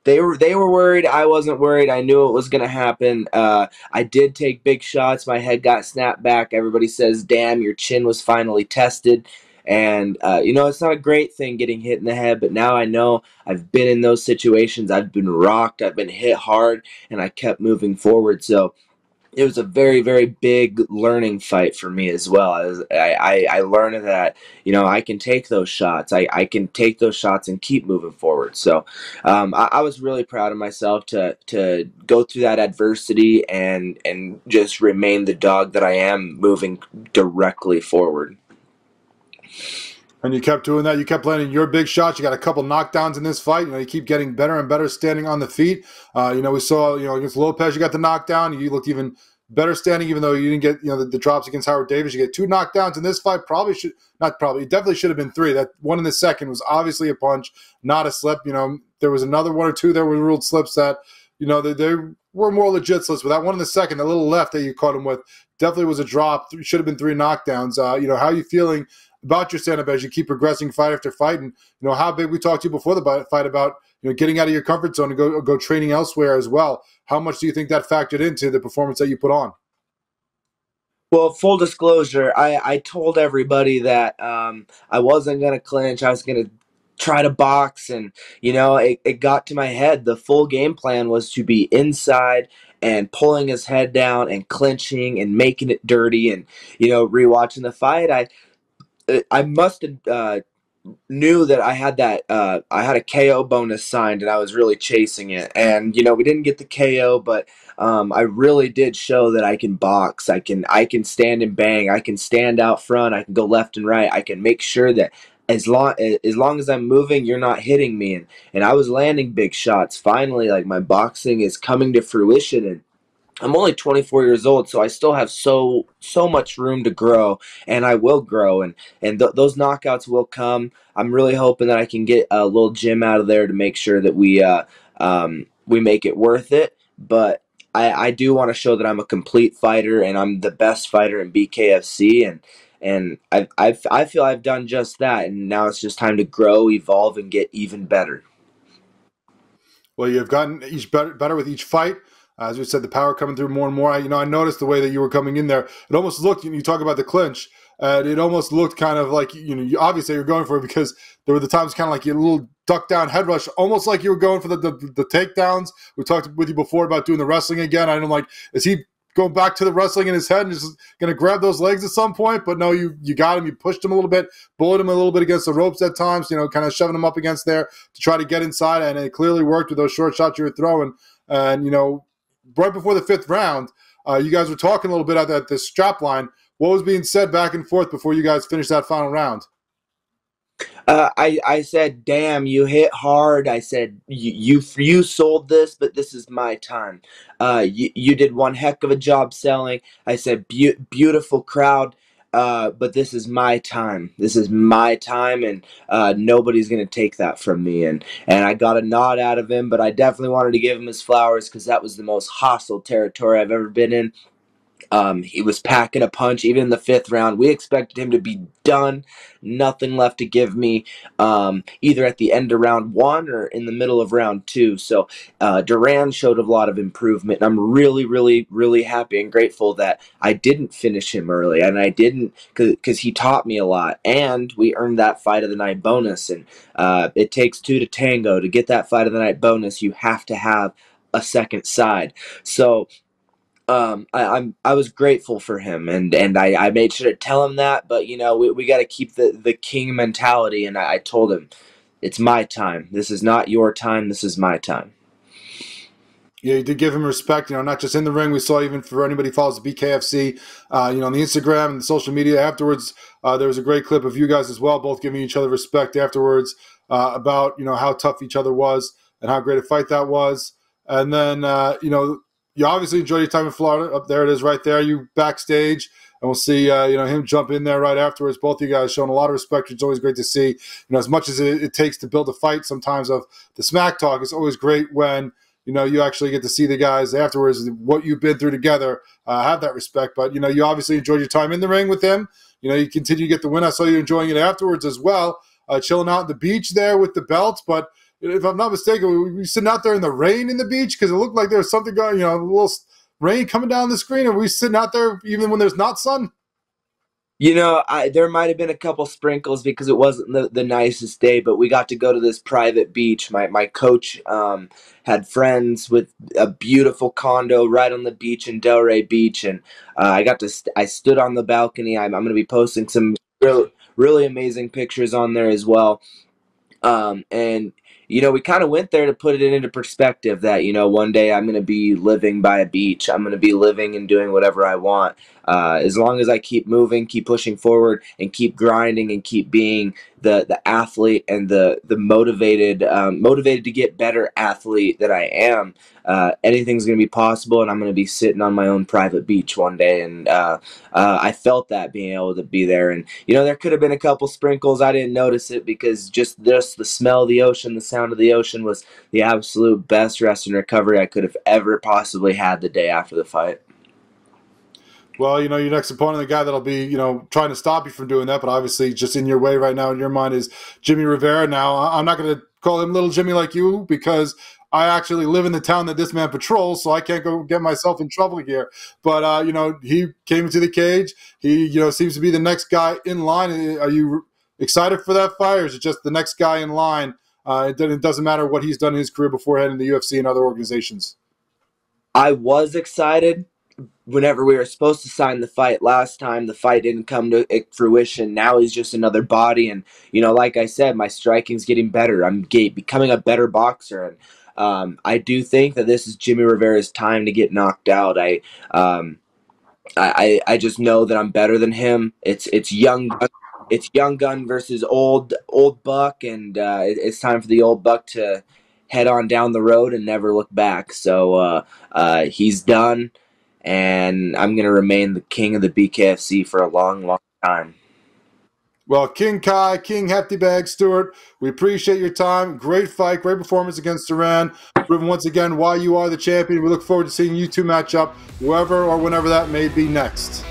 they were worried. I wasn't worried. I knew it was going to happen. I did take big shots. My head got snapped back. Everybody says, "Damn, your chin was finally tested." And it's not a great thing getting hit in the head, but now I know. I've been in those situations. I've been rocked. I've been hit hard, and I kept moving forward. So it was a very, very big learning fight for me as well. I learned that, I can take those shots. I can take those shots and keep moving forward. So I was really proud of myself to go through that adversity and just remain the dog that I am, moving directly forward. And you kept doing that. You kept landing your big shots. You got a couple knockdowns in this fight. You keep getting better and better standing on the feet. We saw, against Lopez, you got the knockdown. You looked even better standing, even though you didn't get, the drops against Howard Davis. You get 2 knockdowns in this fight. It definitely should have been 3. That one in the second was obviously a punch, not a slip. There was another 1 or 2 there were ruled slips that, they were more legit slips. But that one in the second, the little left that you caught him with, definitely was a drop. Should have been 3 knockdowns. How are you feeling about your stand-up as you keep progressing fight after fight? And, how big we talked to you before the fight about, getting out of your comfort zone and go training elsewhere as well. How much do you think that factored into the performance that you put on? Well, full disclosure, I told everybody that I wasn't going to clinch. I was going to try to box, and, it got to my head. The full game plan was to be inside and pulling his head down and clinching and making it dirty. And, rewatching the fight, I must have knew that I had a KO bonus signed, and I was really chasing it. And we didn't get the KO, but I really did show that I can box. I can stand and bang. I can stand out front. I can go left and right. I can make sure that as long as I'm moving, you're not hitting me. And I was landing big shots. Finally, like, my boxing is coming to fruition, and I'm only 24 years old, so I still have so much room to grow, and I will grow, and those knockouts will come. I'm really hoping that I can get a little gym out of there to make sure that we make it worth it. But I do want to show that I'm a complete fighter, and I'm the best fighter in BKFC, and I feel I've done just that, and now it's just time to grow, evolve, and get even better. Well, you've gotten each better with each fight. As we said, the power coming through more and more. I noticed the way that you were coming in there. It almost looked, you talk about the clinch, it almost looked kind of like, obviously you're going for it, because there were the times kind of like your little duck down head rush, almost like you were going for the takedowns. We talked with you before about doing the wrestling again. I'm like, is he going back to the wrestling in his head and just going to grab those legs at some point? But no, you got him. You pushed him a little bit, bullied him a little bit against the ropes at times, kind of shoving him up against there to try to get inside. And it clearly worked with those short shots you were throwing. And, right before the 5th round, you guys were talking a little bit at the strap line. What was being said back and forth before you guys finished that final round? I said, damn, you hit hard. I said, you sold this, but this is my time. You did one heck of a job selling. I said, beautiful crowd. But this is my time. This is my time, and nobody's going to take that from me. And I got a nod out of him, but I definitely wanted to give him his flowers, because that was the most hostile territory I've ever been in. He was packing a punch even in the 5th round. We expected him to be done. Nothing left to give me, either at the end of round 1 or in the middle of round 2. So Duran showed a lot of improvement. And I'm really, really, really happy and grateful that I didn't finish him early. And I didn't, because he taught me a lot. And we earned that fight of the night bonus. And it takes 2 to tango. To get that fight of the night bonus, you have to have a second side. So I was grateful for him, and I made sure to tell him that. But we got to keep the king mentality, and I told him, it's my time. This is not your time. This is my time. Yeah, you did give him respect, not just in the ring. We saw, even for anybody who follows the BKFC, on the Instagram and the social media afterwards, there was a great clip of you guys as well, both giving each other respect afterwards, about, how tough each other was and how great a fight that was. And then, you obviously enjoyed your time in Florida. Up there it is right there. You backstage, and we'll see him jump in there right afterwards. Both of you guys showing a lot of respect. It's always great to see. As much as it takes to build a fight sometimes of the smack talk, it's always great when you actually get to see the guys afterwards, what you've been through together, have that respect. But you obviously enjoyed your time in the ring with him. You continue to get the win. I saw you enjoying it afterwards as well, chilling out on the beach there with the belts. But if I'm not mistaken, we were sitting out there in the rain in the beach, because it looked like there was something going, a little rain coming down the screen, and we sitting out there even when there's not sun. There might have been a couple sprinkles because it wasn't the nicest day, but we got to go to this private beach. My coach had friends with a beautiful condo right on the beach in Delray Beach, and I stood on the balcony. I'm going to be posting some really amazing pictures on there as well. And we kind of went there to put it into perspective that, one day I'm going to be living by a beach. I'm going to be living and doing whatever I want. As long as I keep moving, keep pushing forward, and keep grinding and keep being the athlete and the motivated to get better athlete that I am, anything's going to be possible, and I'm going to be sitting on my own private beach one day. And I felt that being able to be there. And, there could have been a couple sprinkles. I didn't notice it because just the smell of the ocean, the sound of the ocean was the absolute best rest and recovery I could have ever possibly had the day after the fight. Well, your next opponent, the guy that'll be, trying to stop you from doing that, but obviously just in your way right now in your mind is Jimmy Rivera. Now, I'm not going to call him Little Jimmy like you because I actually live in the town that this man patrols, so I can't go get myself in trouble here. But, he came into the cage. He, seems to be the next guy in line. Are you excited for that fight, or is it just the next guy in line? It doesn't matter what he's done in his career before heading to the UFC and other organizations. I was excited whenever we were supposed to sign the fight last time. The fight didn't come to fruition. Now he's just another body. And, like I said, my striking's getting better. I'm becoming a better boxer. And I do think that this is Jimmy Rivera's time to get knocked out. I just know that I'm better than him. It's young gun versus old buck. And it's time for the old buck to head on down the road and never look back. So he's done. And I'm going to remain the king of the BKFC for a long, long time. Well, King Kai, King Hefty Bag Stewart, we appreciate your time. Great fight, great performance against Duran. Proving once again why you are the champion. We look forward to seeing you two match up, whoever or whenever that may be next.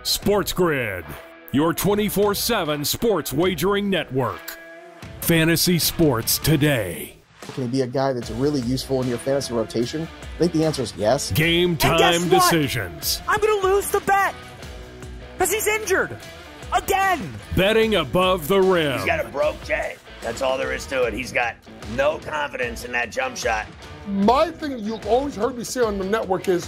SportsGrid, your 24/7 sports wagering network. Fantasy sports today. Can he be a guy that's really useful in your fantasy rotation? I think the answer is yes. Game time decisions. I'm going to lose the bet because he's injured again. Betting above the rim. He's got a broke J. That's all there is to it. He's got no confidence in that jump shot. My thing you've always heard me say on the network is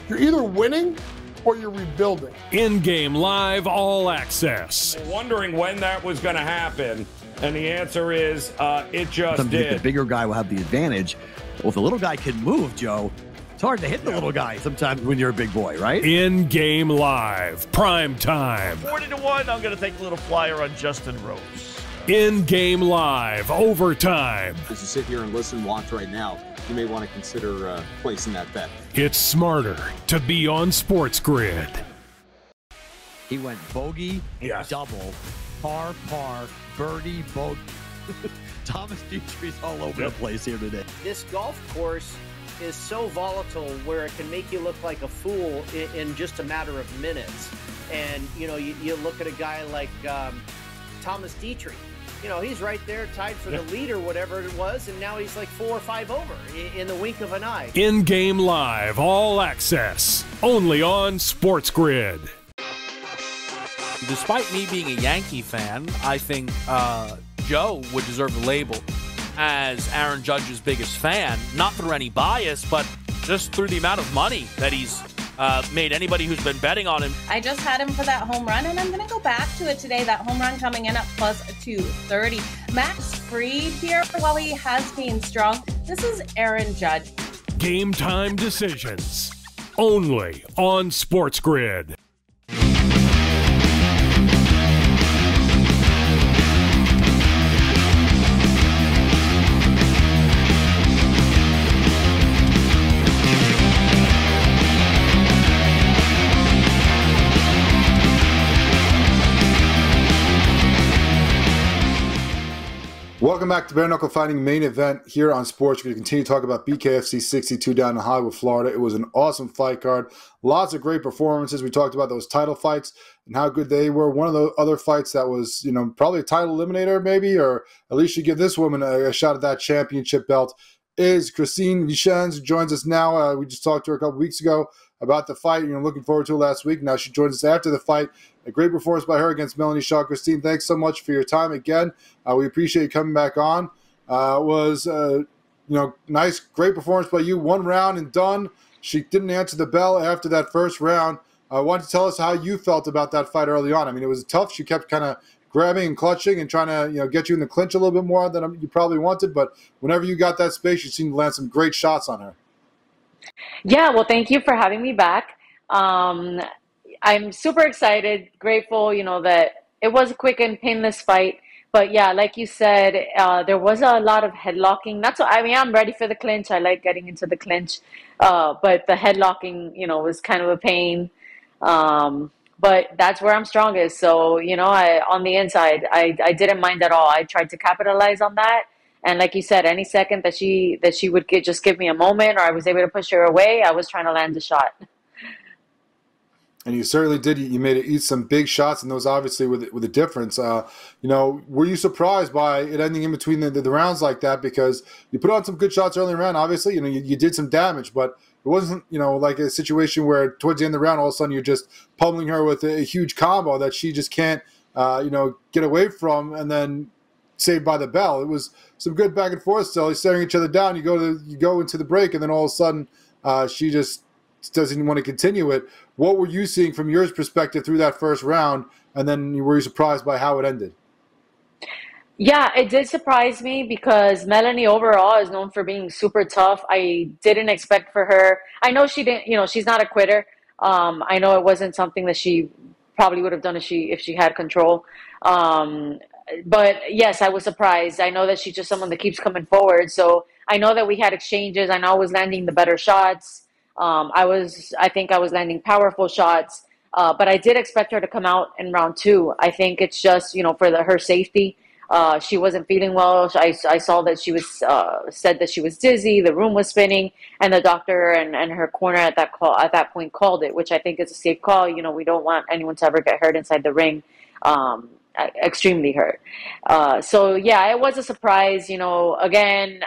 you're either winning or you're rebuilding. In-game live all access. Wondering when that was going to happen, and the answer is it just Sometimes did. The bigger guy will have the advantage. Well, if the little guy can move, Joe, it's hard to hit the little guy sometimes when you're a big boy, right? In-game live, prime time. 40-1, I'm going to take a little flyer on Justin Rose. In-game live, overtime. As you sit here and listen, watch right now, you may want to consider placing that bet. It's smarter to be on SportsGrid. He went bogey, double, par, birdie, bogey. Thomas Dietrich's all over the place here today. This golf course is so volatile where it can make you look like a fool in just a matter of minutes. And, you look at a guy like Thomas Dietrich. He's right there tied for the lead or whatever it was, and now he's like 4 or 5 over in the wink of an eye. In-game live, all access, only on SportsGrid. Despite me being a Yankee fan, I think Joe would deserve the label as Aaron Judge's biggest fan, not through any bias, but just through the amount of money that he's made anybody who's been betting on him. I just had him for that home run, and I'm going to go back to it today. That home run coming in at plus 230. Max Fried here, while he has gained strong. This is Aaron Judge. Game time decisions, only on SportsGrid. Welcome back to Bare Knuckle Fighting main event here on Sports. We're going to continue to talk about BKFC 62 down in Hollywood, Florida. It was an awesome fight card. Lots of great performances. We talked about those title fights and how good they were. One of the other fights that was, probably a title eliminator maybe, or at least you give this woman a shot at that championship belt, is Christine Vichens, who joins us now. We just talked to her a couple weeks ago. about the fight. Looking forward to it last week. Now she joins us after the fight. A great performance by her against Melanie Shaw. Christine, thanks so much for your time again. We appreciate you coming back on. Was nice, great performance by you. 1 round and done. She didn't answer the bell after that first round. Why don't you tell us how you felt about that fight early on? I mean, it was tough. She kept kind of grabbing and clutching and trying to get you in the clinch a little bit more than you probably wanted. But whenever you got that space, you seemed to land some great shots on her. Yeah, well, thank you for having me back. I'm super excited, grateful, that it was a quick and painless fight. But yeah, like you said, there was a lot of headlocking. I'm ready for the clinch. I like getting into the clinch. But the headlocking, was kind of a pain. But that's where I'm strongest. So, on the inside, I didn't mind at all. I tried to capitalize on that. And like you said, any second that she would just give me a moment, or I was able to push her away, I was trying to land a shot. And you certainly did. You made it eat some big shots, and those obviously with a difference. Were you surprised by it ending in between the rounds like that? Because you put on some good shots early in the round. Obviously, you did some damage, but it wasn't, like a situation where towards the end of the round, all of a sudden you're just pummeling her with a huge combo that she just can't, get away from, and then saved by the bell. It was some good back and forth still. You're staring each other down. You go into the break, and then all of a sudden she just doesn't want to continue it. What were you seeing from your perspective through that first round, and then were you surprised by how it ended? Yeah, it did surprise me because Melanie overall is known for being super tough. I didn't expect for her. I know she didn't, she's not a quitter. I know it wasn't something that she probably would have done if she had control. But yes, I was surprised. I know that she's just someone that keeps coming forward. So I know that we had exchanges. I know I was landing the better shots. I think I was landing powerful shots. But I did expect her to come out in round 2. I think it's just, for her safety. She wasn't feeling well. I saw that she was said that she was dizzy. The room was spinning, and the doctor and her corner at that point called it, which I think is a safe call. We don't want anyone to ever get hurt inside the ring, extremely hurt. So yeah, it was a surprise. Again,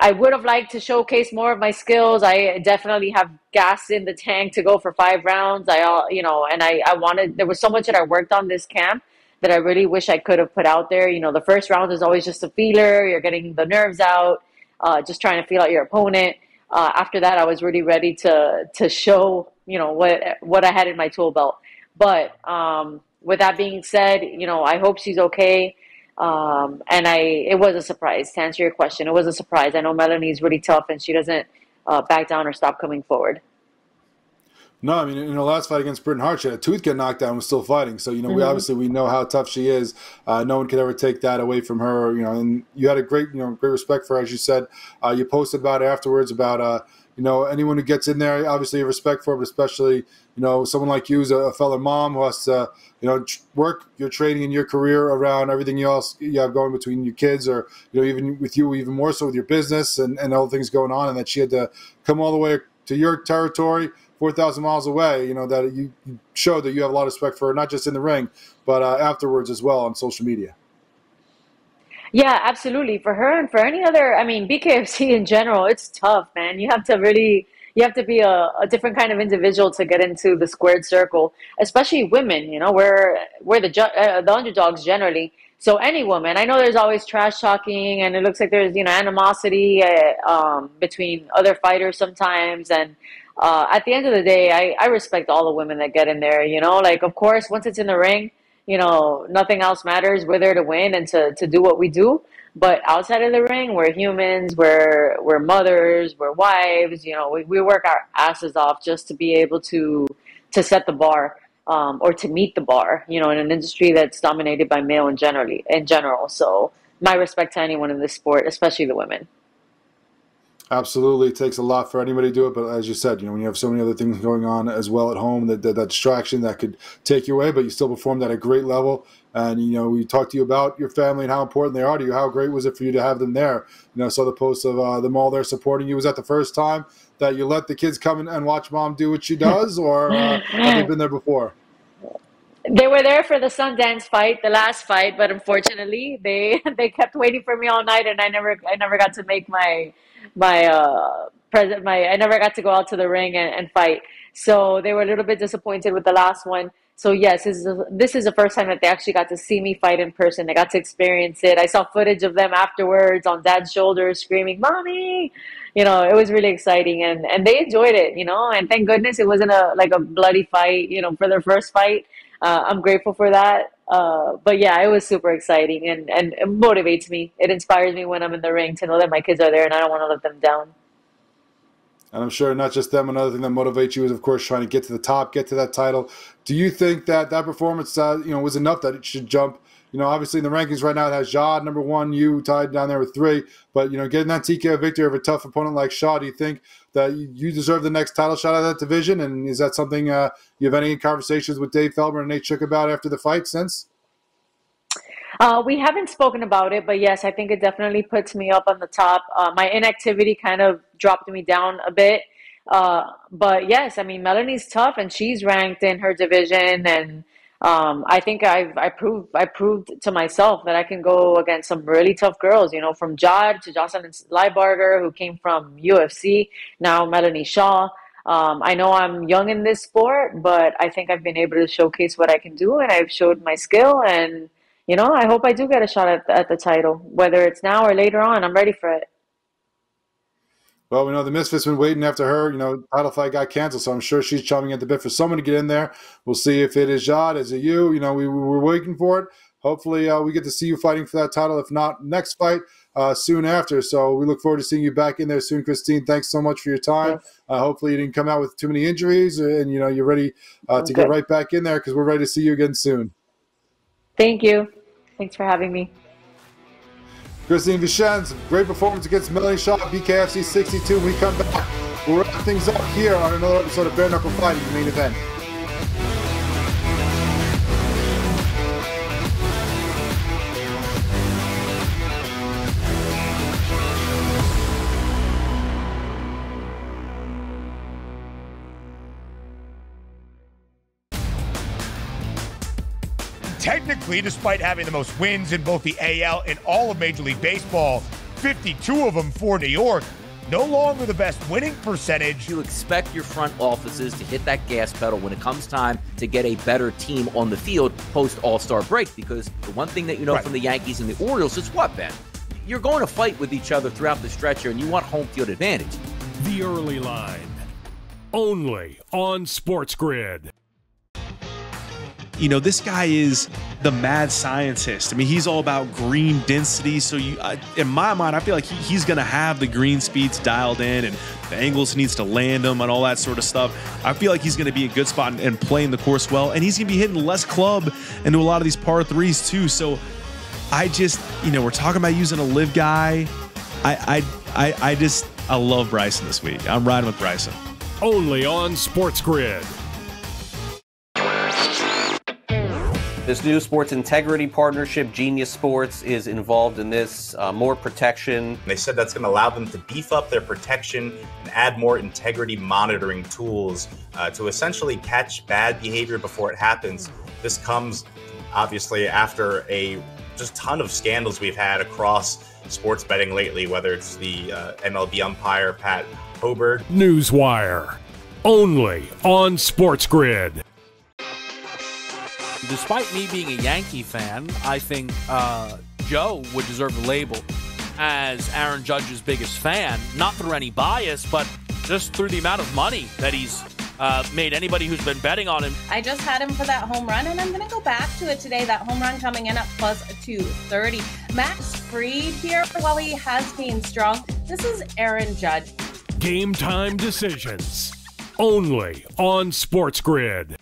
I would have liked to showcase more of my skills. I definitely have gas in the tank to go for 5 rounds. I wanted. There was so much that I worked on this camp that I really wish I could have put out there. The first round is always just a feeler. You're getting the nerves out, just trying to feel out your opponent. After that, I was really ready to show, what I had in my tool belt. But with that being said, I hope she's okay. It was a surprise. To answer your question, it was a surprise. I know Melanie's really tough, and she doesn't back down or stop coming forward. No, I mean, in her last fight against Britain Hart, she had a tooth get knocked down and was still fighting. So, we know how tough she is. No one could ever take that away from her, and you had a great respect for her, as you said. You posted about it afterwards about, anyone who gets in there, obviously you have respect for, but especially, someone like you who's a fellow mom who has to, work your training and your career around everything else you have going between your kids, or, even with you, even more so with your business and all the things going on, and that she had to come all the way to your territory, 4,000 miles away, that you showed that you have a lot of respect for her, not just in the ring, but afterwards as well on social media. Yeah, absolutely. For her and for any other, BKFC in general, it's tough, man. You have to be a different kind of individual to get into the squared circle, especially women, we're the underdogs generally. So any woman, I know there's always trash talking, and it looks like there's, animosity between other fighters sometimes. And at the end of the day, I respect all the women that get in there, of course, once it's in the ring, nothing else matters. We're there to win and to do what we do. But outside of the ring, we're humans, we're mothers, we're wives, we work our asses off just to be able to set the bar, or to meet the bar, in an industry that's dominated by male in general. So my respect to anyone in this sport, especially the women. Absolutely. It takes a lot for anybody to do it. But as you said, when you have so many other things going on as well at home, that distraction that could take you away, but you still performed at a great level. And, we talked to you about your family and how important they are to you. How great was it for you to have them there? Saw the post of them all there supporting you. Was that the first time that you let the kids come and watch mom do what she does, or have they been there before? They were there for the Sundance fight, the last fight, but unfortunately they kept waiting for me all night, and I never got to make my I never got to go out to the ring and fight. So they were a little bit disappointed with the last one. So yes, this is the first time that they actually got to see me fight in person. They got to experience it. I saw footage of them afterwards on Dad's shoulders screaming, "Mommy!" You know, it was really exciting, and they enjoyed it. You know, and thank goodness it wasn't a bloody fight. You know, for their first fight. I'm grateful for that. But yeah, it was super exciting and it motivates me. It inspires me when I'm in the ring to know that my kids are there and I don't want to let them down. And I'm sure not just them. Another thing that motivates you is, of course, trying to get to the top, get to that title. Do you think that performance, was enough that it should jump? You know, obviously in the rankings right now, it has Jad number 1, you tied down there with 3. But, you know, getting that TKO victory over a tough opponent like Shaw, do you think that you deserve the next title shot out of that division? And is that something you have any conversations with Dave Feldman and Nate Shook about after the fight since? We haven't spoken about it, but yes, I think it definitely puts me up on the top. My inactivity kind of dropped me down a bit. But yes, I mean, Melanie's tough and she's ranked in her division. And I think I proved to myself that I can go against some really tough girls, you know, from Jad to Jocelyn Leibarger, who came from UFC, now Melanie Shaw. I know I'm young in this sport, but I think I've been able to showcase what I can do, and I've showed my skill. And you know, I hope I do get a shot at the title, whether it's now or later on. I'm ready for it. Well, we know the Misfits been waiting after her. You know, title fight got canceled, so I'm sure she's chomping at the bit for someone to get in there. We'll see if it is Jad, is it you? You know, we're waiting for it. Hopefully, we get to see you fighting for that title. If not, next fight soon after. So we look forward to seeing you back in there soon, Christine. Thanks so much for your time. Hopefully, you didn't come out with too many injuries, and you know you're ready to get right back in there because we're ready to see you again soon. Thank you. Thanks for having me. Christine Vichen's great performance against Melanie Shaw, BKFC 62. When we come back, we'll wrap things up here on another episode of Bare Knuckle Fighting, the main event. Technically, despite having the most wins in both the AL and all of Major League Baseball, 52 of them for New York, no longer the best winning percentage. You expect your front offices to hit that gas pedal when it comes time to get a better team on the field post All-Star break, because the one thing that you know from the Yankees and the Orioles is what, Ben? You're going to fight with each other throughout the stretch here, and you want home field advantage. The Early Line, only on SportsGrid. You know, this guy is the mad scientist. I mean, he's all about green density. So in my mind, I feel like he's going to have the green speeds dialed in and the angles he needs to land them and all that sort of stuff. I feel like he's going to be a good spot and playing the course well. And he's going to be hitting less club into a lot of these par threes too. So I just, you know, we're talking about using a live guy. I love Bryson this week. I'm riding with Bryson. Only on SportsGrid. This new sports integrity partnership, Genius Sports, is involved in this. More protection. They said that's going to allow them to beef up their protection and add more integrity monitoring tools to essentially catch bad behavior before it happens. This comes, obviously, after a just ton of scandals we've had across sports betting lately, whether it's the MLB umpire, Pat Hoberg. Newswire, only on SportsGrid. Despite me being a Yankee fan, I think Joe would deserve the label as Aaron Judge's biggest fan, not through any bias, but just through the amount of money that he's made anybody who's been betting on him. I just had him for that home run, and I'm going to go back to it today. That home run coming in at plus 230. Max Fried here, while he has gained strong. This is Aaron Judge. Game time decisions, only on SportsGrid.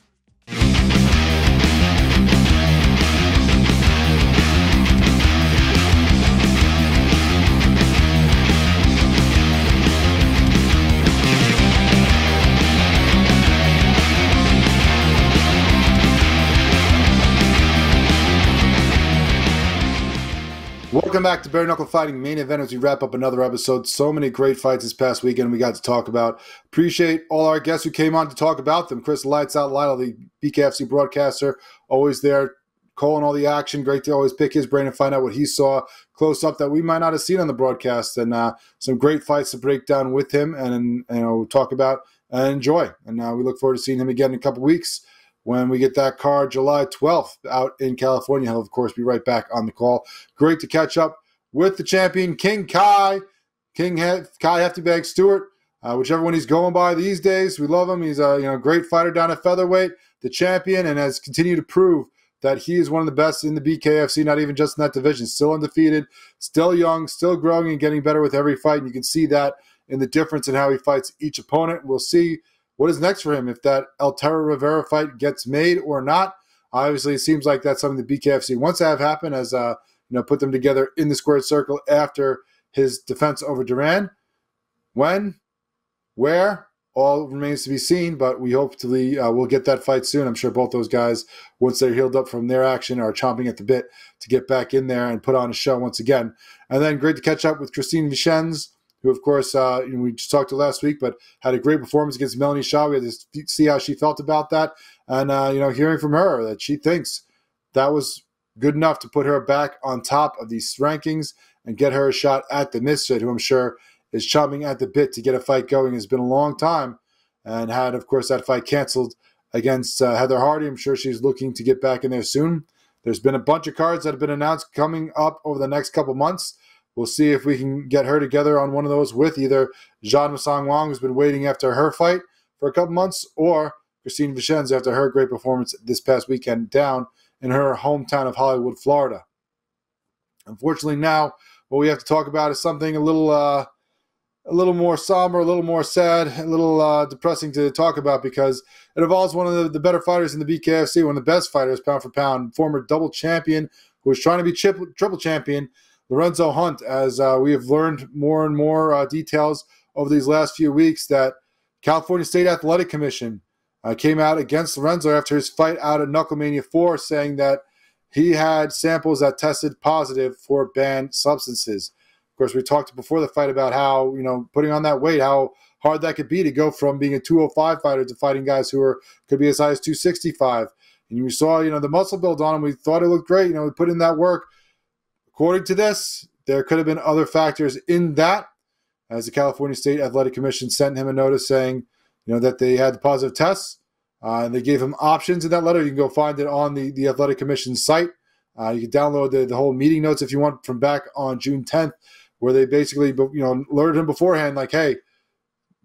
Welcome back to Bare Knuckle Fighting main event as we wrap up another episode. So many great fights this past weekend we got to talk about. Appreciate all our guests who came on to talk about them. Chris Lights Out Lytle, the BKFC broadcaster, always there calling all the action. Great to always pick his brain and find out what he saw close up that we might not have seen on the broadcast. And some great fights to break down with him and talk about and enjoy. And we look forward to seeing him again in a couple weeks when we get that card July 12th out in California. He'll, of course, be right back on the call. Great to catch up with the champion, King Kai Heftybag Stewart. Whichever one he's going by these days, we love him. He's a great fighter down at featherweight, the champion, and has continued to prove that he is one of the best in the BKFC, not even just in that division. Still undefeated, still young, still growing and getting better with every fight. And you can see that in the difference in how he fights each opponent. We'll see what is next for him, if that El Terra Rivera fight gets made or not. Obviously, it seems like that's something the BKFC wants to have happen, as put them together in the squared circle after his defense over Duran. When? Where? All remains to be seen, but we hopefully will get that fight soon. I'm sure both those guys, once they're healed up from their action, are chomping at the bit to get back in there and put on a show once again. And then great to catch up with Christine Vicenz, who, of course, we just talked to last week, but had a great performance against Melanie Shaw. We had to see how she felt about that. And, hearing from her that she thinks that was good enough to put her back on top of these rankings and get her a shot at the Misfit, who I'm sure is chomping at the bit to get a fight going. It's been a long time, and had, of course, that fight canceled against Heather Hardy. I'm sure she's looking to get back in there soon. There's been a bunch of cards that have been announced coming up over the next couple months. We'll see if we can get her together on one of those with either Jean Masang Wong, who's been waiting after her fight for a couple months, or Christine Vicenz after her great performance this past weekend down in her hometown of Hollywood, Florida. Unfortunately, now what we have to talk about is something a little more somber, a little more sad, a little depressing to talk about, because it involves one of the better fighters in the BKFC, one of the best fighters, pound for pound, former double champion who was trying to be triple champion, Lorenzo Hunt, as we have learned more and more details over these last few weeks that California State Athletic Commission came out against Lorenzo after his fight out at Knuckle Mania 4, saying that he had samples that tested positive for banned substances. Of course, we talked before the fight about how, putting on that weight, how hard that could be to go from being a 205 fighter to fighting guys who could be as high as 265. And we saw, the muscle build on him. We thought it looked great. We put in that work. According to this, there could have been other factors in that, as the California State Athletic Commission sent him a notice saying, that they had the positive tests. And they gave him options in that letter. You can go find it on the Athletic Commission's site. You can download the whole meeting notes if you want from back on June 10th, where they basically, alerted him beforehand, like, hey,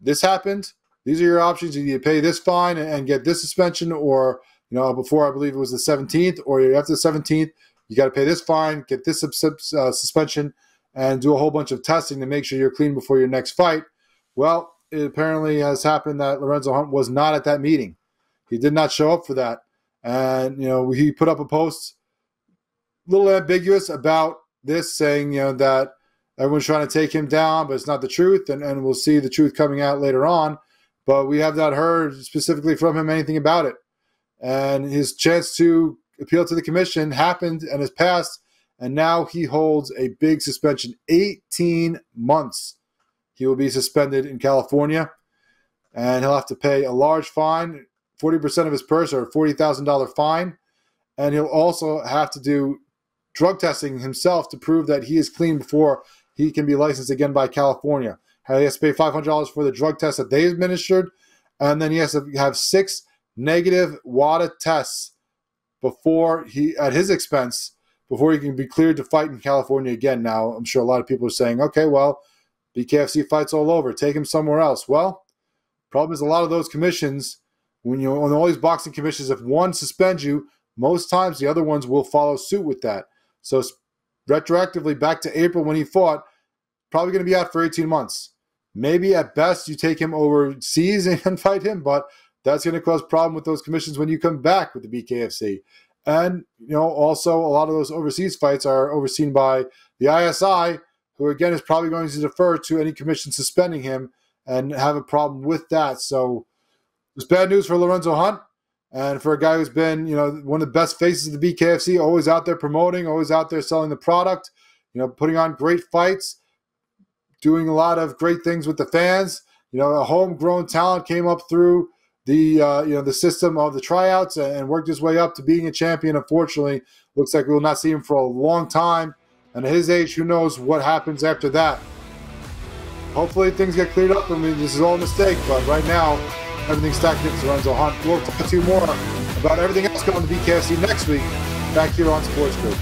this happened. These are your options. You need to pay this fine and get this suspension, or, before I believe it was the 17th, or after the 17th, you got to pay this fine, get this suspension, and do a whole bunch of testing to make sure you're clean before your next fight. Well, it apparently has happened that Lorenzo Hunt was not at that meeting. He did not show up for that. And, he put up a post, a little ambiguous about this, saying, that everyone's trying to take him down, but it's not the truth. And we'll see the truth coming out later on. But we have not heard specifically from him anything about it. And his chance to appeal to the commission happened and has passed. And now he holds a big suspension, 18 months. He will be suspended in California. And he'll have to pay a large fine, 40% of his purse, or a $40,000 fine. And he'll also have to do drug testing himself to prove that he is clean before he can be licensed again by California. He has to pay $500 for the drug test that they administered, and then he has to have 6 negative WADA tests at his expense, before he can be cleared to fight in California again. Now, I'm sure a lot of people are saying, okay, well, BKFC fights all over. Take him somewhere else. Well, problem is a lot of those commissions, when you're on all these boxing commissions, if one suspends you, most times the other ones will follow suit with that. So retroactively back to April when he fought, probably going to be out for 18 months. Maybe at best you take him overseas and fight him, but that's going to cause problem with those commissions when you come back with the BKFC. And, also a lot of those overseas fights are overseen by the ISI, who again is probably going to defer to any commission suspending him and have a problem with that. So it's bad news for Lorenzo Hunt. And for a guy who's been, one of the best faces of the BKFC, always out there promoting, always out there selling the product, putting on great fights, doing a lot of great things with the fans. A homegrown talent came up through the system of the tryouts and worked his way up to being a champion. Unfortunately, looks like we will not see him for a long time. And at his age, who knows what happens after that. Hopefully things get cleared up. I mean, this is all a mistake, but right now, everything's stacked against Lorenzo Hunt. We'll talk to you more about everything else going to BKFC next week, back here on Sports Grid.